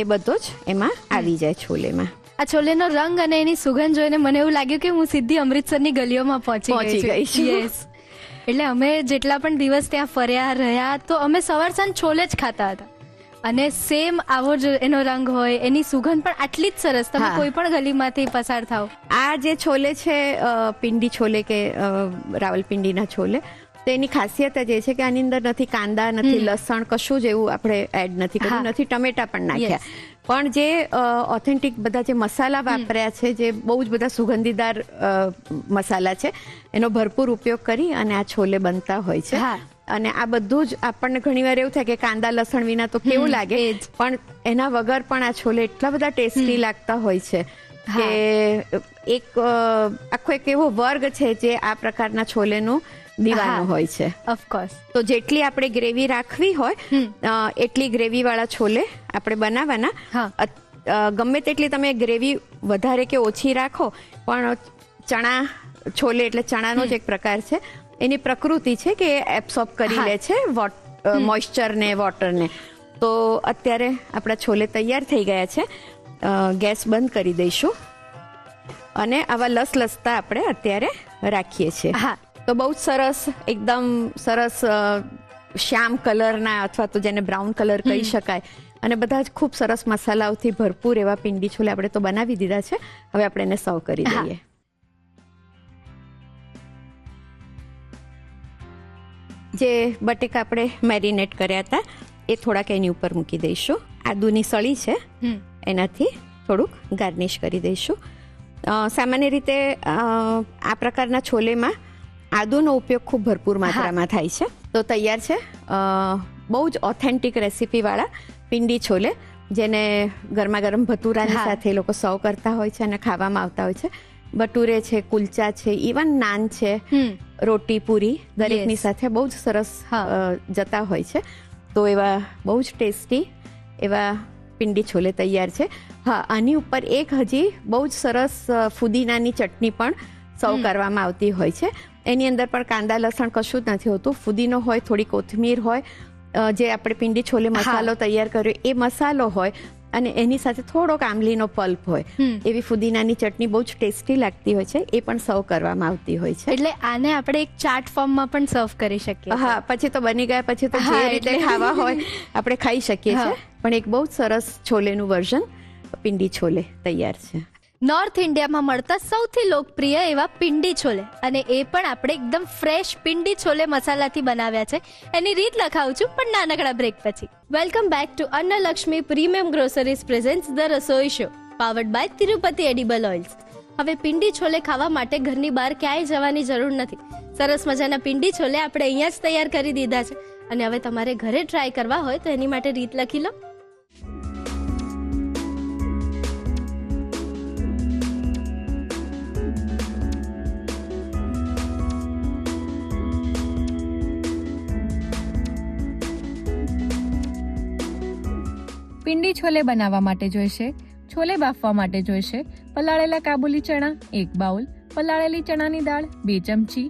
એ બધો જ એમાં આવી જાય છોલેમાં. આ છોલેનો રંગ અને એની સુગંધ જોઈને મને એવું લાગ્યું કે હું સીધી અમૃતસરની ગલીઓમાં પહોંચી ગઈ છું. યસ. એટલે અમે જેટલા પણ દિવસ ત્યાં ફર્યા રહ્યા તો અમે સવાર સાંજ છોલે જ ખાતા હતા અને સેમ આવો જ એનો રંગ હોય, એની સુગંધ પણ આટલી જ સરસ. તમે કોઈ પણ ગલીમાંથી પસાર થાવ. આ જે છોલે છે પિંડી છોલે કે રાવલપિંડીના છોલે, તો એની ખાસિયત જ એ છે કે આની અંદર નથી કાંદા, નથી લસણ, કશું જ એવું આપણે એડ નથી કર્યું, નથી ટમેટા પણ નાખ્યા. પણ જે ઓથેન્ટિક બધા જે મસાલા વાપર્યા છે, જે બહુ જ બધા સુગંધીદાર મસાલા છે, એનો ભરપૂર ઉપયોગ કરી અને આ છોલે બનતા હોય છે. અને આ બધું જ આપણને ઘણીવાર એવું થાય કે કાંદા લસણ વિના તો કેવું લાગે, પણ એના વગર પણ આ છોલે એટલા બધા ટેસ્ટી લાગતા હોય છે કે એક આખો એક એવો વર્ગ છે જે આ પ્રકારના છોલેનું દીવાનો હોય છે. ઓફકોર્સ. તો જેટલી આપણે ગ્રેવી રાખવી હોય એટલી ગ્રેવી વાળા છોલે આપણે બનાવવાના. ગમે તેટલી તમે ગ્રેવી વધારે કે ઓછી રાખો, પણ ચણા છોલે એટલે ચણાનો જ એક પ્રકાર છે, એની પ્રકૃતિ છે કે એબ્સોર્બ કરી લે છે મોઇશ્ચર ને વોટરને. તો અત્યારે આપણા છોલે તૈયાર થઈ ગયા છે. ગેસ બંધ કરી દઈશું અને આવા લસલસતા આપણે અત્યારે રાખીએ છીએ. તો બહુ જ સરસ, એકદમ સરસ શ્યામ કલરના અથવા તો જેને બ્રાઉન કલર કહી શકાય, અને બધા જ ખૂબ સરસ મસાલાઓથી ભરપૂર એવા પિંડી છોલે આપણે તો બનાવી દીધા છે. હવે આપણે એને સર્વ કરી દઈએ. જે બટેકા આપણે મેરિનેટ કર્યા હતા એ થોડાક એની ઉપર મૂકી દઈશું. આદુની સળી છે એનાથી થોડુંક ગાર્નિશ કરી દઈશું. સામાન્ય રીતે આ પ્રકારના છોલેમાં આદુનો ઉપયોગ ખૂબ ભરપૂર માત્રામાં થાય છે. તો તૈયાર છે બહુ જ ઓથેન્ટિક રેસીપીવાળા પિંડી છોલે, જેને ગરમા ગરમ ભટુરાની સાથે એ લોકો સર્વ કરતા હોય છે અને ખાવામાં આવતા હોય છે. ભટુરે છે, કુલચા છે, ઇવન નાન છે, રોટી પૂરી દરેકની સાથે બહુ જ સરસ જતા હોય છે. તો એવા બહુ જ ટેસ્ટી એવા પિંડી છોલે તૈયાર છે. આની ઉપર એક હજી બહુ જ સરસ ફુદીનાની ચટણી પણ સર્વ કરવામાં આવતી હોય છે. એની અંદર પણ કાંદા લસણ કશું જ નથી હોતું. ફુદીનો હોય, થોડી કોથમીર હોય, જે આપણે પિંડી છોલે મસાલો તૈયાર કર્યો એ મસાલો હોય, અને એની સાથે થોડોક આંબલીનો પલ્પ હોય. એવી ફુદીનાની ચટણી બહુ જ ટેસ્ટી લાગતી હોય છે. એ પણ સર્વ કરવામાં આવતી હોય છે. એટલે આને આપણે એક ચાટ ફોર્મમાં પણ સર્વ કરી શકીએ. પછી તો બની ગયા પછી તો જે રીતે ખાવા હોય આપણે ખાઈ શકીએ છીએ. પણ એક બહુ જ સરસ છોલેનું વર્ઝન પિંડી છોલે તૈયાર છે. નોર્થ ઇન્ડિયામાં મળતા સૌથી લોકપ્રિય એવા પિંડી છોલે, અને એ પણ આપણે એકદમ ફ્રેશ પિંડી છોલે મસાલાથી બનાવ્યા છે. એની રીત લખાવું છું પણ નાનકડા બ્રેક પછી. Welcome back to Annalakshmi premium groceries presents the Rasoi show. Powered by Tirupati edible oils. હવે પિંડી છોલે ખાવા માટે ઘરની બહાર ક્યાંય જવાની જરૂર નથી. સરસ મજાના પિંડી છોલે આપણે અહીંયા જ તૈયાર કરી દીધા છે. અને હવે તમારે ઘરે ટ્રાય કરવા હોય તો એની માટે રીત લખી લો. પિંડી છોલે બનાવવા માટે જોઈશે છોલે બાફવા માટે જોઈશે પલાળેલા કાબુલી ચણા 1 બાઉલ, પલાળેલી ચણાની દાળ 2 ચમચી,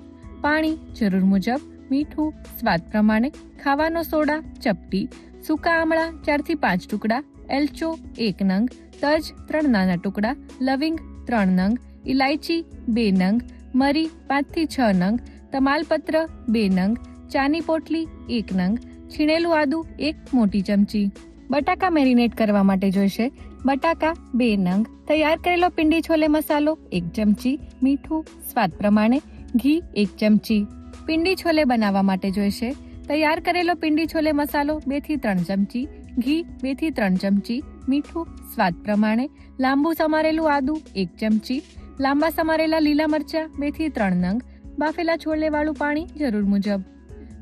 પાણી જરૂર મુજબ, મીઠું સ્વાદ પ્રમાણે, ખાવાનો સોડા ચપટી, સૂકા આમળા 4 થી 5 ટુકડા, એલચો 1 નંગ, તજ 3 નાના ટુકડા, લવિંગ 3 નંગ, ઇલાયચી 2 નંગ, મરી 5 થી 6 નંગ, તમાલપત્ર 2 નંગ, ચાની પોટલી 1 નંગ, છીણેલું આદુ 1 મોટી ચમચી. બટાકા મેરિનેટ કરવા માટે જોઈશે બટાકા 2 નંગ, તૈયાર કરેલો પિંડી છોલે મસાલો 1 ચમચી, મીઠું સ્વાદ પ્રમાણે, ઘી 1 ચમચી. પિંડી છોલે બનાવવા માટે જોઈશે તૈયાર કરેલો પિંડી છોલે મસાલો 2 થી 3 ચમચી, ઘી 2 થી 3 ચમચી, મીઠું સ્વાદ પ્રમાણે, લાંબુ સમારેલું આદુ 1 ચમચી, લાંબા સમારેલા લીલા મરચા 2 થી 3 નંગ, બાફેલા છોલેવાળું પાણી જરૂર મુજબ.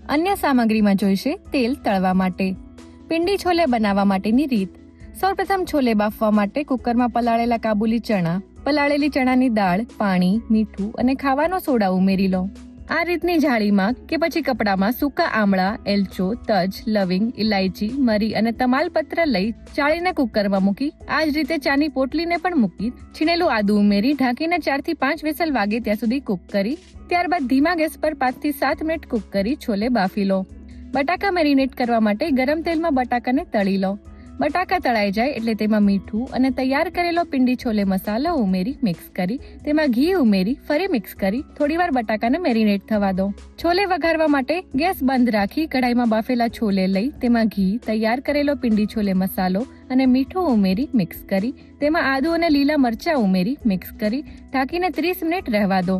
અન્ય સામગ્રીમાં જોઈશે તેલ તળવા માટે. પિંડી છોલે બનાવવા માટેની રીત. સૌપ્રથમ છોલે બાફવા માટે કુકરમાં પલાળેલા કાબુલી ચણા, પલાળેલી ચણાની દાળ, પાણી, મીઠું અને ખાવાનો સોડા ઉમેરી લો. આ રીતની જાળીમાં કે પછી કપડામાં સૂકા આમળા, એલચો, તજ, લવિંગ, ઇલાયચી, મરી અને તમાલપત્ર લઈ ચાળીને કુકરમાં મૂકી આ જ રીતે ચાની પોટલીને પણ મૂકી છીણેલું આદુ ઉમેરી ઢાંકીને 4 થી 5 વિસલ વાગે ત્યાં સુધી કૂક કરી ત્યારબાદ ધીમા ગેસ પર 5 થી 7 મિનિટ કૂક કરી છોલે બાફી લો. બટાકા મેરિનેટ કરવા માટે ગરમ તેલમાં બટાકાને તળી લો. બટાકા તળાઈ જાય એટલે તેમાં મીઠું અને તૈયાર કરેલો પિંડી છોલે મસાલો ઉમેરી મિક્સ કરી તેમાં ઘી ઉમેરી ફરી મિક્સ કરી થોડીવાર બટાકાને મેરિનેટ થવા દો. છોલે વઘારવા માટે ગેસ બંધ રાખી કઢાઈમાં બાફેલા છોલે લઈ તેમાં ઘી, તૈયાર કરેલો પિંડી છોલે મસાલો અને મીઠું ઉમેરી મિક્સ કરી તેમાં આદુ અને લીલા મરચા ઉમેરી મિક્સ કરી ઢાંકીને 30 મિનિટ રહેવા દો.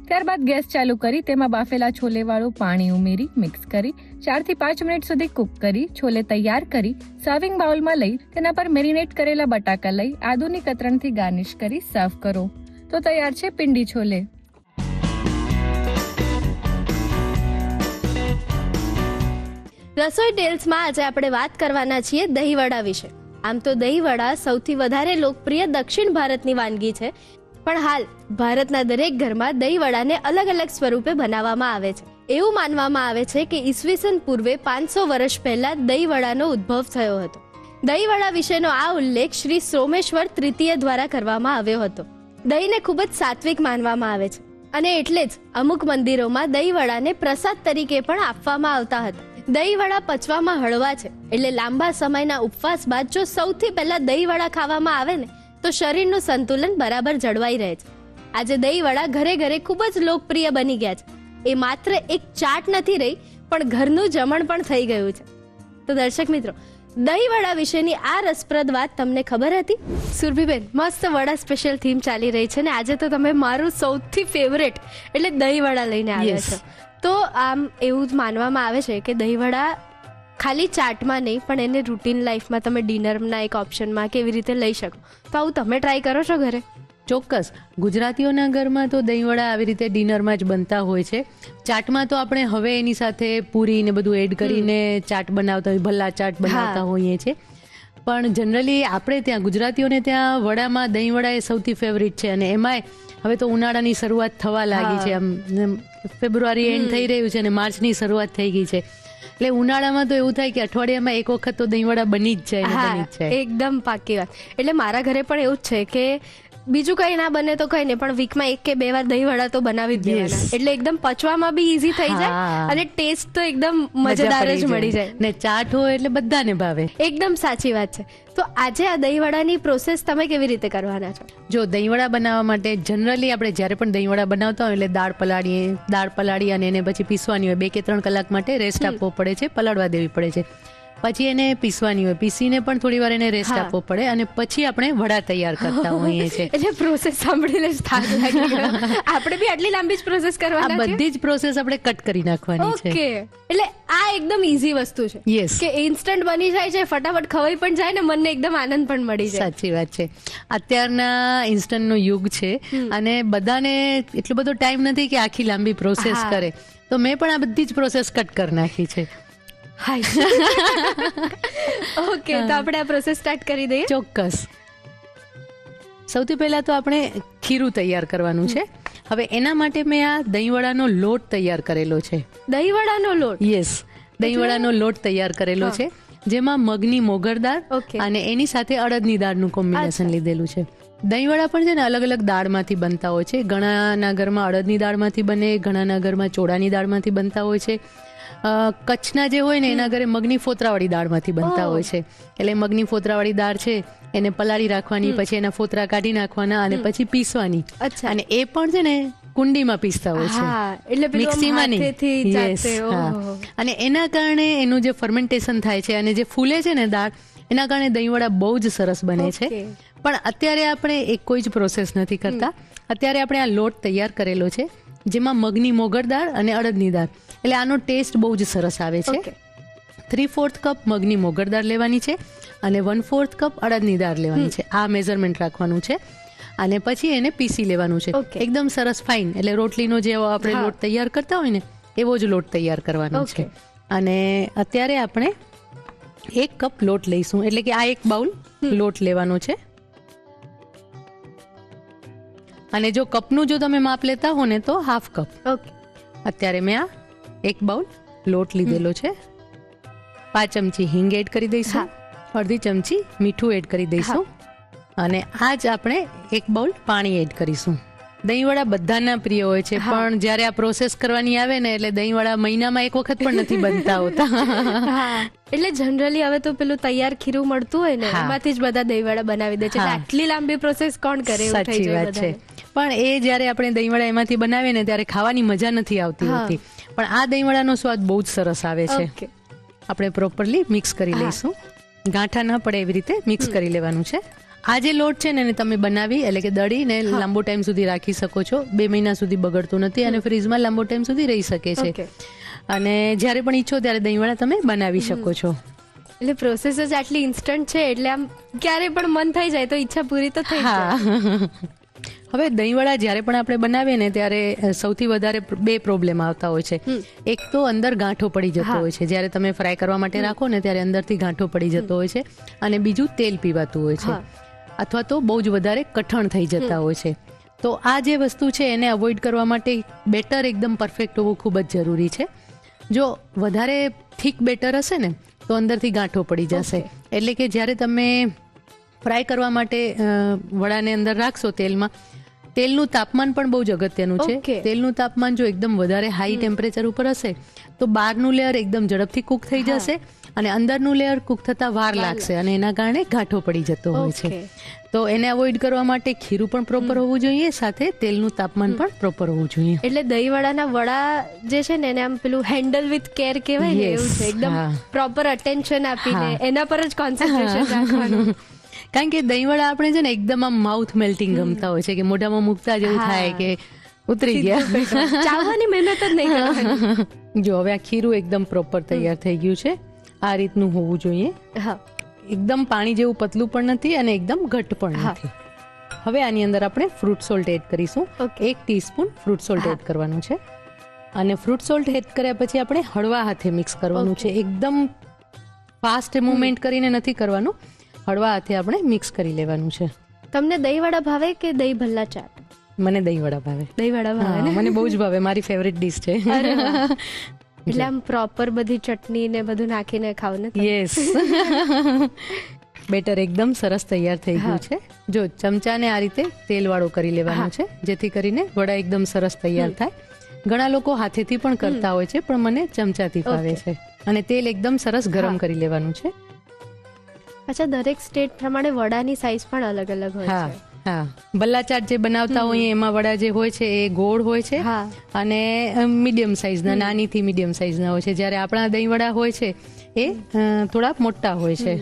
ત્યારબાદ ગેસ ચાલુ કરી તેમાં બાફેલા છોલેવાળું પાણી ઉમેરી મિક્સ કરી 4 થી 5 મિનિટ સુધી કૂક કરી છોલે તૈયાર કરી સર્વિંગ બાઉલમાં લઈ તેના પર મેરિનેટ કરેલા બટાકા લઈ આદુની કતરણથી ગાર્નિશ કરી સર્વ કરો. તો તૈયાર છે પિંડી છોલે. રસોઈ ટેલ્સમાં આજે આપણે વાત કરવાના છીએ દહીંવડા વિશે. આમ તો દહીંવડા સૌથી વધારે લોકપ્રિય દક્ષિણ ભારતની વાનગી છે, પણ હાલ ભારતના દરેક ઘરમાં દહીંવડાને અલગ અલગ સ્વરૂપે બનાવવામાં આવે છે. એવું માનવામાં આવે છે કે ઈસવીસન પૂર્વે 500 વર્ષ પહેલા દહીંવડાનો ઉદ્ભવ થયો હતો. દહીંવડા વિશેનો આ ઉલ્લેખ શ્રી સોમેશ્વર તૃતીય દ્વારા કરવામાં આવ્યો હતો. દહીંને ખૂબ જ સાત્વિક માનવામાં આવે છે અને એટલે જ અમુક મંદિરોમાં દહીંવડાને પ્રસાદ તરીકે પણ આપવામાં આવતા હતા. દહીંવડા પચવામાં હળવા છે એટલે લાંબા સમયના ઉપવાસ બાદ જો સૌથી પહેલા દહીંવડા ખાવામાં આવે ને તો શરીરનું સંતુલન બરાબર જળવાઈ રહે છે. આજે દહીંવડા ઘરે ઘરે ખૂબ જ લોકપ્રિય બની ગયા છે. એ માત્ર એક ચાટ નથી રહી પણ ઘરનું જમણ પણ થઈ ગયું છે. તો દર્શક મિત્રો, દહીંવડા વિશેની આ રસપ્રદ વાત તમને ખબર હતી? સુરભીબેન, મસ્ત વડા સ્પેશિયલ થીમ ચાલી રહી છે ને આજે તો તમે મારું સૌથી ફેવરેટ એટલે દહીંવડા લઈને આવ્યા છો. તો આમ એવું જ માનવામાં આવે છે કે દહીંવડા ખાલી ચાટમાં નહીં પણ એને રૂટીન લાઈફમાં તમે ડિનરના એક ઓપ્શનમાં કેવી રીતે લઈ શકો. તો આવું તમે ટ્રાય કરો છો ઘરે? ચોક્કસ. ગુજરાતીઓના ઘરમાં તો દહીંવડા આવી રીતે ડિનરમાં જ બનતા હોય છે. ચાટમાં તો આપણે હવે એની સાથે પૂરી ને બધું એડ કરીને ચાટ બનાવતા હોય, ભલ્લા ચાટ બનાવતા હોઈએ છીએ. પણ જનરલી આપણે ત્યાં ગુજરાતીઓને ત્યાં વડામાં દહીંવડા એ સૌથી ફેવરિટ છે. અને એમાંય હવે તો ઉનાળાની શરૂઆત થવા લાગી છે. આમ ફેબ્રુઆરી એન્ડ થઈ રહ્યું છે અને માર્ચની શરૂઆત થઈ ગઈ છે. એટલે ઉનાળામાં તો એવું થાય કે અઠવાડિયામાં એક વખત તો દહીંવડા બની જ જાય. એકદમ પાકી વાત. એટલે મારા ઘરે પણ એવું જ છે કે બીજું કઈ ના બને તો કઈ નહીં પણ વીકમાં 1 કે 2 વાર દહીંવડા તો બનાવી જ દેવાના. એટલે એકદમ પચવામાં બી ઈઝી થઈ જાય અને ટેસ્ટ તો એકદમ મજેદાર જ મળી જાય ને ચાટ હોય એટલે બધાને ભાવે. એકદમ સાચી વાત છે. તો આજે આ દહીંવડાની પ્રોસેસ તમે કેવી રીતે કરવાના છો? જો દહીંવડા બનાવવા માટે જનરલી આપણે જ્યારે પણ દહીંવડા બનાવતા હોય એટલે દાળ પલાળી અને એને પછી પીસવાની હોય. 2 કે 3 કલાક માટે રેસ્ટ આપવો પડે છે, પલાળવા દેવી પડે છે. પછી એને પીસવાની હોય, પીસીને પણ થોડી વાર એને રેસ્ટ હા. આપવો પડે અને પછી આપણે વડા તૈયાર કરતા હોઈએ છીએ. એટલે પ્રોસેસ સાંભળીને જ થાક લાગી ગયો. આપણે બી આટલી લાંબી જ પ્રોસેસ આ કરવાના છે. બધી જ પ્રોસેસ આપણે કટ કરી નાખવાની છે. ઓકે, એટલે આ એકદમ ઈઝી વસ્તુ છે યસ, કે ઇન્સ્ટન્ટ બની જાય છે, ફટાફટ ખવાઈ પણ જાય ને મનને એકદમ આનંદ પણ મળી જાય. સાચી વાત છે. અત્યારના ઇન્સ્ટન્ટનો યુગ છે અને બધાને એટલો બધો ટાઈમ નથી કે આખી લાંબી પ્રોસેસ હા. કરે. તો મેં પણ આ બધી જ પ્રોસેસ કટ કરી નાખી છે. હાય. ઓકે, તો આપણે આ પ્રોસેસ સ્ટાર્ટ કરી દઈએ. ચોક્કસ. સૌથી પહેલા તો આપણે ખીરું તૈયાર કરવાનું છે. હવે એના માટે મેં આ દહીંવડાનો લોટ તૈયાર કરેલો છે. દહીંવડાનો લોટ. યસ, દહીંવડાનો લોટ તૈયાર કરેલો છે, જેમાં મગની મોગર દાળ Okay. અને એની સાથે અડદની દાળનું કોમ્બિનેશન લીધેલું છે. દહીંવડા પણ છે ને અલગ અલગ દાળમાંથી બનતા હોય છે. ઘણાના ઘરમાં અડદની દાળમાંથી બને, ઘણાના ઘરમાં ચોળાની દાળમાંથી બનતા હોય છે. કચ્છના જે હોય ને એના ઘરે મગની ફોતરાવાળી દાળમાંથી બનતા હોય છે. એટલે મગની ફોતરાવાળી દાળ છે એને પલાળી રાખવાની, પછી એના ફોતરા કાઢી નાખવાના અને પછી પીસવાની. અચ્છા. અને એ પણ છે ને કુંડીમાં પીસતા હોય છે, હા, એટલે પેલું આમ મિક્સીમાં નહીં. હાથેથી Yes, જાતે, હા. ઓહો. અને એના કારણે એનું જે ફર્મેન્ટેશન થાય છે અને જે ફૂલે છે ને દાળ, એના કારણે દહીંવડા બહુ જ સરસ બને છે. Okay. પણ અત્યારે આપણે એક કોઈ જ પ્રોસેસ નથી કરતા. અત્યારે આપણે આ લોટ તૈયાર કરેલો છે, જેમાં મગની મોગર દાળ અને અડદની દાળ, એટલે આનો ટેસ્ટ બહુ જ સરસ આવે છે. Okay. 3/4 કપ મગની મોગર દાળ લેવાની છે અને 1/4 કપ અડદની દાળ લેવાની છે. આ મેઝરમેન્ટ રાખવાનું છે અને પછી એને પીસી લેવાનું છે. Okay. એકદમ સરસ ફાઇન, એટલે રોટલીનો જેવો આપણે હા. લોટ તૈયાર કરતા હોય ને એવો જ લોટ તૈયાર કરવાનો છે. Okay. અને અત્યારે આપણે 1 કપ લોટ લઈશું, એટલે કે આ 1 બાઉલ લોટ લેવાનો છે. અને જો કપનું જો તમે માપ લેતા હો ને તો 1/2 કપ. ઓકે. અત્યારે મેં આ 1 બાઉલ લોટ લીધેલો છે. 5 ચમચી હિંગ એડ કરી દઈશું, અડધી ચમચી મીઠું એડ કરી દઈશું અને આ જ આપણે 1 બાઉલ પાણી એડ કરીશું. દહીંવડા બધાના પ્રિય હોય છે, પણ જ્યારે આ પ્રોસેસ કરવાની આવે ને એટલે દહીંવડા મહિનામાં 1 વખત પણ નથી બનતા હોતા. હા, એટલે જનરલી હવે તો પેલું તૈયાર ખીરું મળતું હોય ને હા. એમાંથી જ બધા દહીંવડા બનાવી દે છે. એટલે હા. આટલી લાંબી પ્રોસેસ કોણ કરે? એવું થઈ સાચી જાય વાત છે. બધાને. પણ એ જ્યારે આપણે દહીંવડા એમાંથી બનાવીએ ને ત્યારે ખાવાની મજા નથી આવતી હા. હોતી. પણ આ દહીંવડાનો સ્વાદ બહુ જ સરસ આવે છે. Okay. આપણે પ્રોપરલી મિક્સ કરી લઈશું. ગાંઠા ના પડે એવી રીતે મિક્સ કરી લેવાનું છે. આ જે લોટ છે ને એને તમે બનાવી એટલે કે દળીને લાંબો ટાઈમ સુધી રાખી શકો છો. 2 મહિના સુધી બગડતું નથી અને ફ્રીજમાં લાંબો ટાઈમ સુધી રહી શકે છે. Okay. અને જ્યારે પણ ઈચ્છો ત્યારે દહીંવડા તમે બનાવી શકો છો. એટલે પ્રોસેસ જ આટલી ઇન્સ્ટન્ટ છે એટલે આમ ક્યારે પણ મન થઈ જાય તો ઈચ્છા પૂરી તો થઈ જાય. હા. હવે દહીંવડા જ્યારે પણ આપણે બનાવીએ ને ત્યારે સૌથી વધારે 2 પ્રોબ્લેમ આવતા હોય છે. એક તો અંદર ગાંઠો પડી જતો હોય છે, જ્યારે તમે ફ્રાય કરવા માટે રાખો ને ત્યારે અંદરથી ગાંઠો પડી જતો હોય છે. અને બીજું તેલ પીવાતું હોય છે, અથવા તો બહુ જ વધારે કઠણ થઈ જતા હોય છે. તો આ જે વસ્તુ છે એને અવોઇડ કરવા માટે બેટર એકદમ પરફેક્ટ હોવું ખૂબ જ જરૂરી છે. જો વધારે થીક બેટર હશે ને તો અંદરથી ગાંઠો પડી જશે. એટલે કે જ્યારે તમે ફ્રાય કરવા માટે વડાને અંદર રાખશો તેલમાં, તેલનું તાપમાન પણ બહુ જ અગત્યનું છે. Okay. તેલનું તાપમાન જો એકદમ વધારે હાઈ ટેમ્પરેચર ઉપર હશે તો બહારનું લેયર એકદમ ઝડપથી કૂક થઈ જશે અને અંદરનું લેયર કૂક થતા વાર લાગશે અને એના કારણે ગાંઠો પડી જતો હોય છે. Okay. તો એને અવોઇડ કરવા માટે ખીરું પણ પ્રોપર હોવું જોઈએ, સાથે તેલનું તાપમાન પણ પ્રોપર હોવું જોઈએ. એટલે દહીંવડાના વડા જે છે ને એને આમ પેલું હેન્ડલ વિથ કેર કહેવાય ને, Yes. એવું છે. એકદમ હા. પ્રોપર અટેન્શન આપીને હા. એના પર જ કોન્સન્ટ્રેશન રાખવાનું. કારણ કે દહીંવડા આપણે છે ને એકદમ આમ માઉથ મેલ્ટિંગ ગમતા હોય છે, કે મોઢામાં મૂકતા જેવું હા. થાય કે ઉતરી ગયા. ચાવવાની મહેનત જ નહીં કરવાની. જો હવે આ ખીરું એકદમ પ્રોપર તૈયાર થઈ ગયું છે. આ રીતનું હોવું જોઈએ. હા. એકદમ પાણી જેવું પતલું પણ નથી અને એકદમ ઘટ્ટ પણ હા. નથી. હવે આની અંદર આપણે ફ્રૂટ સોલ્ટ એડ કરીશું. Okay. 1 ટીસ્પૂન ફ્રૂટ સોલ્ટ હા. એડ કરવાનું છે અને ફ્રૂટ સોલ્ટ એડ કર્યા પછી આપણે હળવા હાથે મિક્સ કરવાનું છે. એકદમ ફાસ્ટ મુવમેન્ટ કરીને નથી કરવાનું, હળવા હાથે આપણે મિક્સ કરી લેવાનું છે. તમને દહીંવડા ભાવે કે દહીં ભલ્લા ચાટ? મને દહીંવડા ભાવે. દહીંવડા ભાવે ને? હા, મને બહુ જ ભાવે, મારી ફેવરિટ ડીશ છે. અરે વાહ. એટલે આમ પ્રોપર બધી ચટણી ને બધું નાખીને ખાવ ને તમે? યસ. બેટર એકદમ સરસ તૈયાર થઈ ગયું છે. જો ચમચાને આ રીતે તેલ વાળો કરી લેવાનું છે, જેથી કરીને વડા એકદમ સરસ તૈયાર થાય. ઘણા લોકો હાથેથી પણ કરતા હોય છે, પણ મને ચમચાથી ફાવે છે. અને તેલ એકદમ સરસ ગરમ કરી લેવાનું છે. અચ્છા, દરેક સ્ટેટ પ્રમાણે વડાની સાઈઝ પણ અલગ અલગ હોય હા છે. હા, ભલ્લા ચાટ જે બનાવતા હોઈએ એમાં વડા જે હોય છે એ ગોળ હોય છે હા. અને મીડિયમ સાઈઝના, નાનીથી મીડિયમ સાઈઝના હોય છે, જ્યારે આપણા દહીં વડા હોય છે એ થોડા મોટા હોય છે.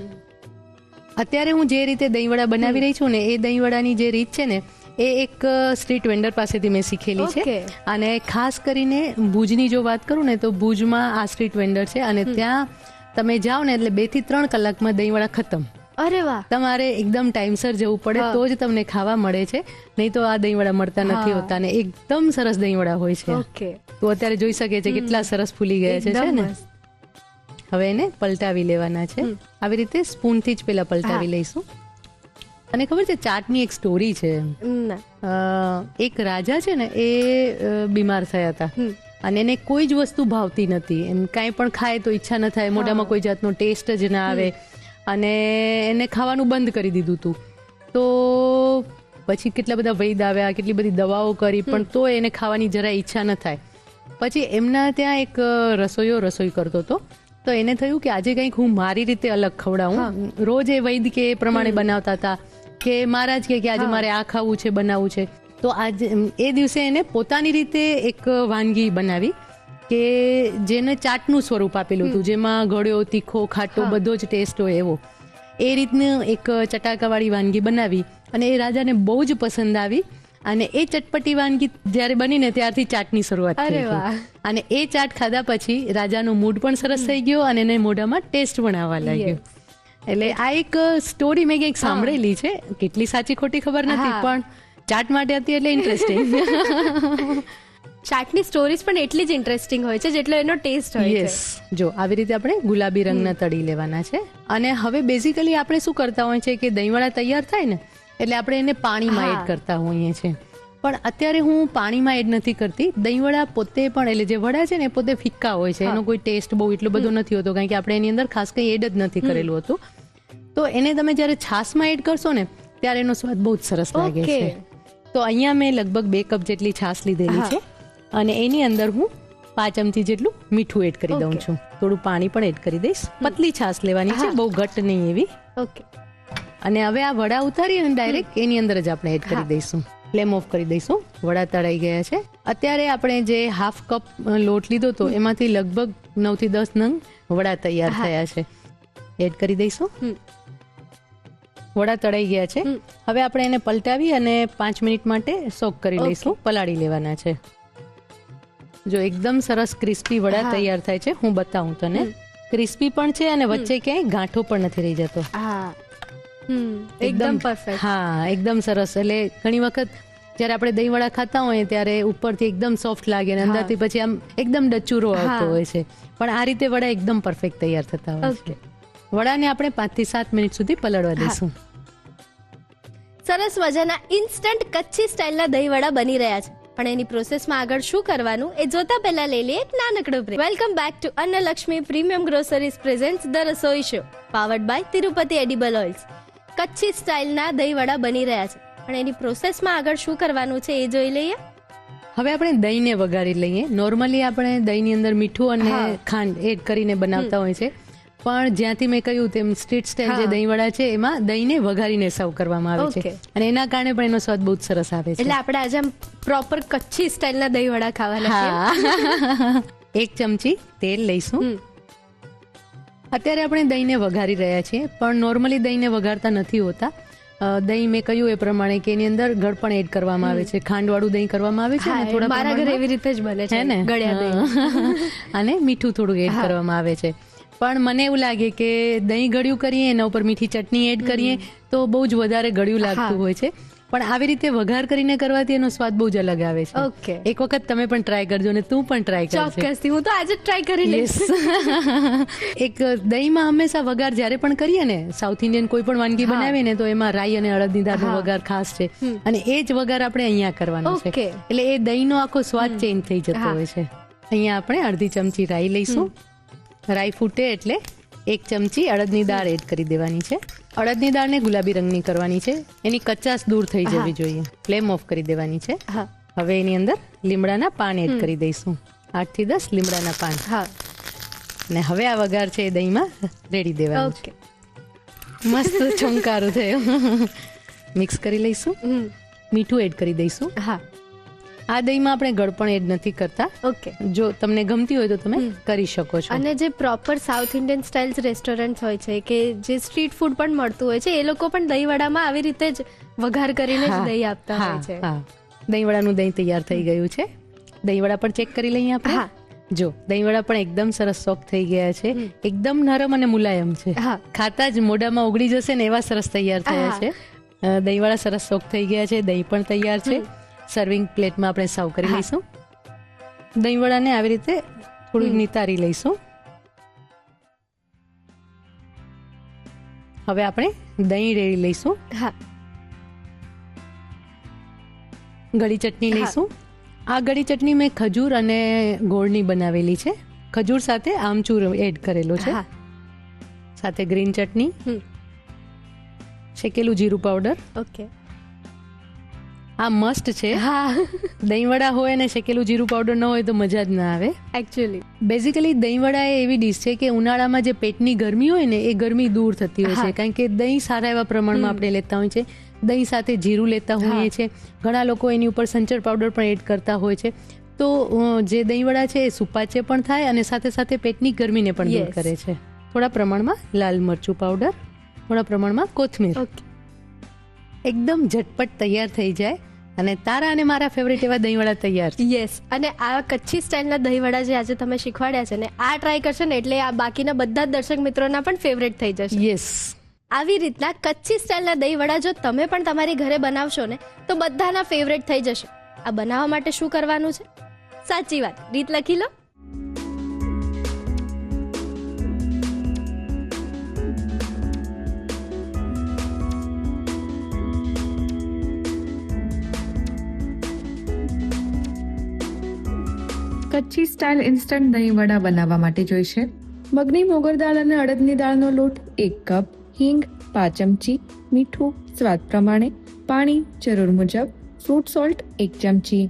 અત્યારે હું જે રીતે દહીં વડા બનાવી રહી છું ને, એ દહીં વડાની જે રીત છે ને, એ એક સ્ટ્રીટ વેન્ડર પાસેથી મેં શીખેલી છે. Okay. અને ખાસ કરીને ભુજની જો વાત કરું ને, તો ભુજમાં આ સ્ટ્રીટ વેન્ડર છે અને ત્યાં તમે જાઓ ને એટલે 2 થી 3 કલાકમાં દહીં વડા ખતમ. અરે વાહ. તમારે એકદમ ટાઈમસર જવું પડે તો જ તમને ખાવા મળે છે, નહીં તો આ દહીં વડા મળતા નથી હોતા. ને એકદમ સરસ દહીં વડા હોય છે. ઓકે. તો અત્યારે જોઈ શકે છે કેટલા સરસ ફૂલી ગયા છે એકદમ ને. હવે એને પલટાવી લેવાના છે. આવી રીતે સ્પૂનથી જ પેલા પલટાવી લઈશું. અને ખબર છે, ચાટની એક સ્ટોરી છે. એક રાજા છે ને, એ બીમાર થયા હતા અને એને કોઈ જ વસ્તુ ભાવતી નથી. એમ કાંઈ પણ ખાય તો ઈચ્છા ન થાય, મોઢામાં કોઈ જાતનો ટેસ્ટ જ ના આવે અને એને ખાવાનું બંધ કરી દીધું હતું. તો પછી કેટલા બધા વૈદ આવ્યા, કેટલી બધી દવાઓ કરી, પણ તો એને ખાવાની જરા ઈચ્છા ન થાય. પછી એમના ત્યાં એક રસોઈયો રસોઈ કરતો હતો. તો એને થયું કે આજે કંઈક હું મારી રીતે અલગ ખવડાવું. રોજ એ વૈદ કે એ પ્રમાણે બનાવતા હતા કે મહારાજ કે આજે મારે આ ખાવું છે, બનાવવું છે. તો આજે એ દિવસે એને પોતાની રીતે એક વાનગી બનાવી કે જેને ચાટનું સ્વરૂપ આપેલું હતું, જેમાં ગળ્યો, તીખો, ખાટો બધો જ ટેસ્ટ હોય એવો. એ રીતનું એક ચટાકાવાળી વાનગી બનાવી અને એ રાજાને બહુ જ પસંદ આવી. અને એ ચટપટી વાનગી જ્યારે બનીને ત્યારથી ચાટની શરૂઆત થઈ ગઈ. અને એ ચાટ ખાધા પછી રાજાનો મૂડ પણ સરસ થઈ ગયો અને એને મોઢામાં ટેસ્ટ પણ આવવા લાગ્યો. એટલે આ એક સ્ટોરી મેં કંઈક સાંભળેલી છે, કેટલી સાચી ખોટી ખબર નથી, પણ ચાટ માટે હતી એટલે ઇન્ટરેસ્ટિંગ. ચાટની સ્ટોરીઝ પણ એટલી જ ઇન્ટરેસ્ટિંગ હોય છે જેટલો એનો ટેસ્ટ હોય છે. યસ, જો આવી રીતે આપણે ગુલાબી રંગના તળી લેવાના છે. અને હવે બેઝિકલી આપણે શું કરતા હોય છે કે દહીંવડા તૈયાર થાય ને એટલે આપણે એને પાણીમાં એડ કરતા હોઈએ છીએ. પણ અત્યારે હું પાણીમાં એડ નથી કરતી. દહીંવડા પોતે પણ, એટલે જે વડા છે ને એ પોતે ફિક્કા હોય છે, એનો કોઈ ટેસ્ટ બહુ એટલો બધો નથી હોતો, કારણ કે આપણે એની અંદર ખાસ કંઈ એડ જ નથી કરેલું હતું. તો એને તમે જ્યારે છાશમાં એડ કરશો ને ત્યારે એનો સ્વાદ બહુ જ સરસ લાગે છે. તો અહીંયા મેં લગભગ 2 કપ જેટલી છાશ લીધેલી છે અને એની અંદર હું 5 ચમચી જેટલું મીઠું એડ કરી દઉં છું. થોડું પાણી પણ એડ કરી દઈશ. પતલી છાશ લેવાની છે, બહુ ઘટ નહીં એવી. ઓકે. અને હવે આ વડા ઉતારી અને ડાયરેક્ટ એની અંદર જ આપણે એડ કરી દઈશું. ફ્લેમ ઓફ કરી દઈશું. વડા તળાઈ ગયા છે. અત્યારે આપણે જે 1/2 કપ લોટ લીધો હતો એમાંથી લગભગ 9 થી 10 નંગ વડા તૈયાર થયા છે. એડ કરી દઈશું. વડા તળાઈ ગયા છે. હવે આપણે એને પલટાવી અને 5 મિનિટ માટે સોક કરી લઈશું. પલાળી લેવાના છે. જો એકદમ સરસ ક્રિસ્પી વડા તૈયાર થાય છે. હું બતાવું તને. ક્રિસ્પી પણ છે અને વચ્ચે ક્યાંય ગાંઠો પણ નથી રહી જતો. એકદમ પરફેક્ટ. હા, એકદમ સરસ. એટલે ઘણી વખત જ્યારે આપણે દહીં વડા ખાતા હોઈએ ત્યારે ઉપરથી એકદમ સોફ્ટ લાગે અને અંદરથી પછી આમ એકદમ ડચુરો આવતો હોય છે, પણ આ રીતે વડા એકદમ પરફેક્ટ તૈયાર થતા હોય છે. વડાને આપણે 5 થી 7 મિનિટ સુધી પલળવા દઈશું. સરસ મજાના ઇન્સ્ટન્ટ કચ્છી સ્ટાઇલના દહીં વડા બની રહ્યા છે. પણ એની પ્રોસેસમાં આગળ શું કરવાનું એ જોતા પહેલા લઈ લઈએ એક નાનકડો break. Welcome back to Annalakshmi premium groceries presents the Rasoi show, powered by Tirupati edible oils. Kutchi સ્ટાઇલના દહીં વડા બની રહ્યા છે, પણ એની પ્રોસેસમાં આગળ શું કરવાનું છે એ જોઈ લઈએ. હવે આપણે દહીંને વઘારી લઈએ. નોર્મલી આપણે દહીંની અંદર મીઠું અને ખાંડ એડ કરીને બનાવતા હોય છે, પણ જ્યાંથી મેં કહ્યું તેમ સ્ટ્રીટ સ્ટાઇલ જે દહીં વડા છે એમાં દહીંને વઘારીને સર્વ કરવામાં આવે છે અને એના કારણે પણ એનો સ્વાદ બહુ જ સરસ આવે છે. એટલે આપણે આજે આમ પ્રોપર કચ્છી સ્ટાઇલના દહીં વડા ખાવાના છે. 1 ચમચી તેલ લઈશું. અત્યારે આપણે દહીંને વઘારી રહ્યા છીએ, પણ નોર્મલી દહીંને વઘારતા નથી હોતા. દહીં મેં કહ્યું એ પ્રમાણે કે એની અંદર ગળ પણ એડ કરવામાં આવે છે. ખાંડવાળું દહીં કરવામાં આવે છે અને થોડા મારા ઘરે એવી રીતે જ બને છે ને, ગળ્યા દહીં. અને મીઠું થોડું એડ કરવામાં આવે છે. પણ મને એવું લાગે કે દહીં ગળ્યું કરીએ, એના ઉપર મીઠી ચટણી એડ કરીએ તો બહુ જ વધારે ગળ્યું લાગતું હોય છે. પણ આવી રીતે વઘાર કરીને કરવાથી એનો સ્વાદ બહુ જ અલગ આવે છે. ઓકે, એક વખત તમે પણ ટ્રાય કરજો ને તું પણ ટ્રાય કરજો. ચોક્કસથી, હું તો આજે જ ટ્રાય કરી લઈશ. એક દહીંમાં હંમેશા વઘાર જ્યારે પણ કરીએ ને, સાઉથ ઇન્ડિયન કોઈ પણ વાનગી બનાવીએ ને તો એમાં રાઈ અને અડદની દાળનો વઘાર ખાસ છે અને એ જ વઘાર આપણે અહીંયા કરવાનો છે. એટલે એ દહીંનો આખો સ્વાદ ચેન્જ થઈ જતો હોય છે. અહીંયા આપણે અડધી ચમચી રાઈ લઈશું. રાઈ ફૂટે એટલે 1 ચમચી અડદની દાળ એડ કરી દેવાની છે. અડદની દાળને ગુલાબી રંગની કરવાની છે. એની કચાશ દૂર થઈ જવી જોઈએ. ફ્લેમ ઓફ કરી દેવાની છે. હવે એની અંદર લીમડાના પાન એડ કરી દઈશું. 8 થી 10 લીમડાના પાન. ને હવે આ વઘાર છે એ દહીંમાં રેડી દેવાનો છે. મસ્ત છંકારો થયો. મિક્સ કરી લઈશું. હમ. મીઠું એડ કરી દઈશું. હા. આ દહીંમાં આપણે ગળપણ એડ નથી કરતા. ઓકે. જો તમને ગમતી હોય તો તમે કરી શકો છો. અને જે proper south Indian styles restaurant હોય છે કે જે સ્ટ્રીટ ફૂડ પણ મળતું હોય છે એ લોકો પણ દહીંવડામાં આવી રીતે જ વઘાર કરીને જ દહીં આપતા હોય છે. હા, દહીંવડાનું દહીં તૈયાર થઈ ગયું છે. દહીંવડા પણ ચેક કરી લઈએ આપણે. હા. જો દહીંવડા પણ એકદમ સરસ સોફ્ટ થઈ ગયા છે, એકદમ નરમ અને મુલાયમ છે. હા. ખાતા જ મોઢામાં ઓગળી જશે ને એવા સરસ તૈયાર થયા હા. છે. દહીંવડા સરસ સોફ્ટ થઈ ગયા છે, દહીં પણ તૈયાર છે. સર્વિંગ પ્લેટમાં આપણે સર્વ કરી લઈશું. દહીંવડાને આવી રીતે થોડું નિતારી લઈશું. હવે આપણે દહીં રેડી લઈશું. હા. ગળી ચટણી લઈશું. આ ગળી ચટણી મેં ખજૂર અને ગોળની બનાવેલી છે. ખજૂર સાથે આમચૂર એડ કરેલો છે. હા. સાથે ગ્રીન ચટણી, શેકેલું જીરું પાવડર. ઓકે. આ મસ્ટ છે. હા. દહીંવડા હોય અને શેકેલું જીરું પાવડર ન હોય તો મજા જ ના આવે. એકચ્યુઅલી બેઝિકલી દહીંવડા એ એવી ડીશ છે કે ઉનાળામાં જે પેટની ગરમી હોય ને એ ગરમી દૂર થતી હોય છે, કારણ કે દહીં સારા એવા પ્રમાણમાં આપણે લેતા હોય છે. દહીં સાથે જીરું લેતા હોઈએ છીએ. ઘણા લોકો એની ઉપર સંચર પાવડર પણ એડ કરતા હોય છે. તો જે દહીંવડા છે એ સુપાચે પણ થાય અને સાથે સાથે પેટની ગરમીને પણ દૂર કરે છે. થોડા પ્રમાણમાં લાલ મરચું પાવડર, થોડા પ્રમાણમાં કોથમીર. એકદમ ઝટપટ તૈયાર થઈ જાય અને તારા અને મારા ફેવરેટ એવા દહીંવડા તૈયાર છે. યસ. અને આ કચ્છી સ્ટાઇલના દહીંવડા જે આજે તમે શીખવાડ્યા છે ને, આ ટ્રાય કરશે ને એટલે આ બાકીના બધા જ દર્શક મિત્રોના પણ ફેવરેટ થઈ જશે. યસ. આવી રીતના કચ્છી સ્ટાઇલના દહીંવડા જો તમે પણ તમારી ઘરે બનાવશો ને તો બધાના ફેવરેટ થઈ જશે. આ બનાવવા માટે શું કરવાનું છે? સાચી વાત, રીત લખી લો. કચ્છી સ્ટાઇલ ઇન્સ્ટન્ટ દહીં વડા બનાવવા માટે જોઈશે મગની મોગર દાળ અને અડદની દાળનો લોટ 1 કપ, હિંગ 5 ચમચી, મીઠું સ્વાદ પ્રમાણે, પાણી જરૂર મુજબ, ફ્રૂટ સોલ્ટ 1 ચમચી.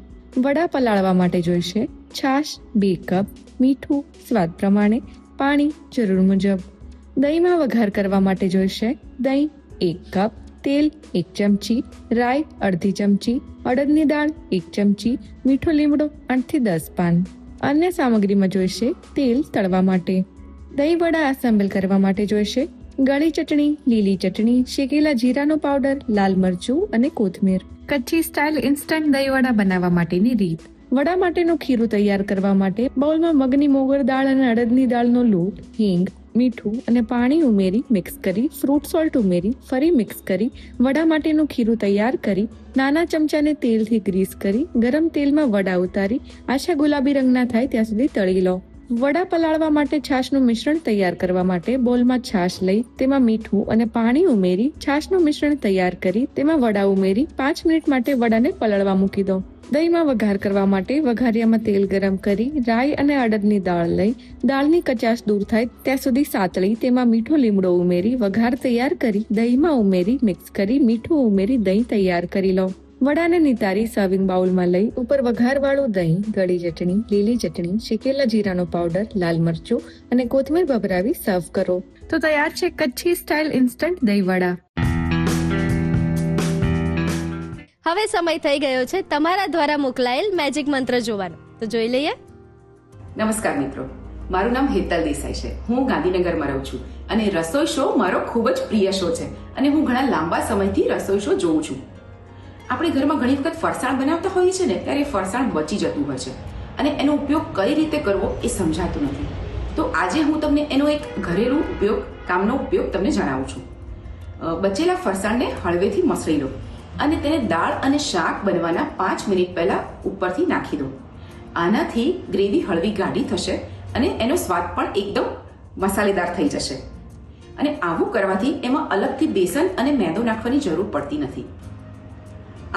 વડા પલાળવા માટે જોઈશે છાશ 2 કપ, મીઠું સ્વાદ પ્રમાણે, પાણી જરૂર મુજબ. દહીંમાં વઘાર કરવા માટે જોઈશે દહીં 1 કપ, તેલ 1 ચમચી, રાઈ અડધી ચમચી, અડદની દાળ 1 ચમચી, મીઠો લીમડો 8 થી 10 પાન. અન્ય સામગ્રીમાં જોઈશે તેલ તળવા માટે. દહીં વડા એસેમ્બલ કરવા માટે જોઈશે ગળી ચટણી, લીલી ચટણી, શેકેલા જીરાનો પાવડર, લાલ મરચું અને કોથમીર. કચ્છી સ્ટાઇલ ઇન્સ્ટન્ટ દહીં વડા બનાવવા માટેની રીત. વડા માટેનું ખીરું તૈયાર કરવા માટે બાઉલમાં મગની મોગર દાળ અને અડદની દાળનો લોટ, હિંગ, મીઠું અને પાણી ઉમેરી મિક્સ કરી, ફ્રૂટ સોલ્ટ ઉમેરી ફરી મિક્સ કરી, વડા માટેનું ખીરું તૈયાર કરી, નાના ચમચાને તેલથી ગ્રીસ કરી, ગરમ તેલમાં વડા ઉતારી આછા ગુલાબી રંગના થાય ત્યાં સુધી તળી લો. વડા પલાળવા માટે છાશનું મિશ્રણ તૈયાર કરવા માટે બોલમાં છાશ લઈ તેમાં મીઠું અને પાણી ઉમેરી છાશનું મિશ્રણ તૈયાર કરી તેમાં વડા ઉમેરી 5 મિનિટ માટે વડાને પલળવા મૂકી દો. દહીંમાં વઘાર કરવા માટે વઘારિયામાં તેલ ગરમ કરી રાઈ અને અડદની દાળ લઈ દાળની કચાશ દૂર થાય ત્યાં સુધી સાતળી તેમાં મીઠો લીમડો ઉમેરી વઘાર તૈયાર કરી દહીંમાં ઉમેરી મિક્સ કરી મીઠું ઉમેરી દહીં તૈયાર કરી લો. વડાને નિતારી સર્વિંગ બાઉલમાં લઈ ઉપર વઘારવાળું દહીં, ગળી ચટણી, લીલી ચટણી, શેકેલા જીરાનો પાવડર, લાલ મરચું અને કોથમીર ભભરાવી સર્વ કરો. તો તૈયાર છે કચ્છી સ્ટાઇલ ઇન્સ્ટન્ટ દહીં વડા. હવે સમય થઈ ગયો છે તમારા દ્વારા મોકલાયેલ મેજિક મંત્ર જોવાનો. તો જોઈ લઈએ. નમસ્કાર મિત્રો, મારું નામ હેતલ દેસાઈ છે. હું ગાંધીનગરમાં રહું છું અને રસોઈ શો મારો ખૂબ જ પ્રિય શો છે અને હું ઘણા લાંબા સમયથી રસોઈ શો જોઉં છું. આપણે ઘરમાં ઘણી વખત ફરસાણ બનાવતા હોઈએ છીએ ને ત્યારે ફરસાણ બચી જતું હોય છે અને એનો ઉપયોગ કઈ રીતે કરવો એ સમજાતું નથી. તો આજે હું તમને એનો એક ઘરેલું કામનો ઉપયોગ તમને જણાવું છું. બચેલા ફરસાણને હળવેથી મસળી લો અને તેને દાળ અને શાક બનવાના 5 મિનિટ પહેલા ઉપરથી નાખી દો. આનાથી ગ્રેવી હળવી ગાઢી થશે અને એનો સ્વાદ પણ એકદમ મસાલેદાર થઈ જશે. અને આવું કરવાથી એમાં અલગથી બેસન અને મેદો નાખવાની જરૂર પડતી નથી.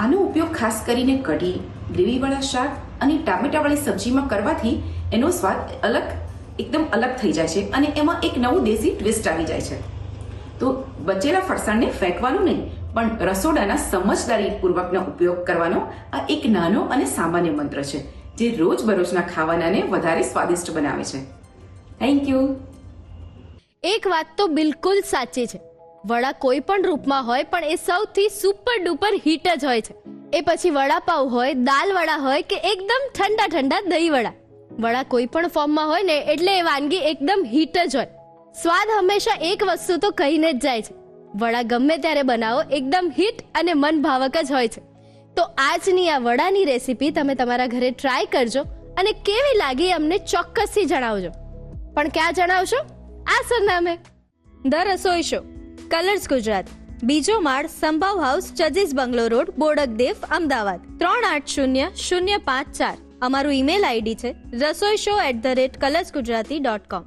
આનો ઉપયોગ ખાસ કરીને કઢી, ગ્રેવીવાળા શાક અને ટામેટાવાળી સબ્જીમાં કરવાથી એનો સ્વાદ એકદમ અલગ થઈ જાય છે અને એમાં એક નવું દેશી ટ્વિસ્ટ આવી જાય છે. તો બચેલા ફરસાણને ફેંકવાનું નહીં પણ રસોડાના સમજદારીપૂર્વકનો ઉપયોગ કરવાનો આ એક નાનો અને સામાન્ય મંત્ર છે જે રોજબરોજના ખાવાનાને વધારે સ્વાદિષ્ટ બનાવે છે. Thank you. એક વાત તો બિલકુલ સાચી છે, વડા કોઈ પણ રૂપમાં હોય પણ એ સૌથી સુપર ડુપર હિટ જ હોય છે. એ પછી વડાપાવ હોય, દાલ વડા હોય કે એકદમ ઠંડા ઠંડા દહીં વડા, વડા કોઈ પણ ફોર્મમાં હોય ને એટલે એ વાનગી એકદમ હિટ જ હોય. સ્વાદ હંમેશા એક વસ્તુ તો કહીને જ જાય છે, વડા ગમે ત્યારે બનાવો એકદમ હિટ અને મન ભાવક જ હોય છે. તો આજની આ વડાની રેસીપી તમે તમારા ઘરે ટ્રાય કરજો અને કેવી લાગી અમને ચોક્કસથી જણાવજો. પણ ક્યાં જણાવશો? આ સરનામે the Rasoi show, colours Gujarat, બીજો માળ, સંભાવ હાઉસ, ચજીસ બંગલો રોડ, બોડકદેવ, અમદાવાદ 380054. અમારું ઈમેલ આઈડી છે rasoishow@colorsgujarati.com.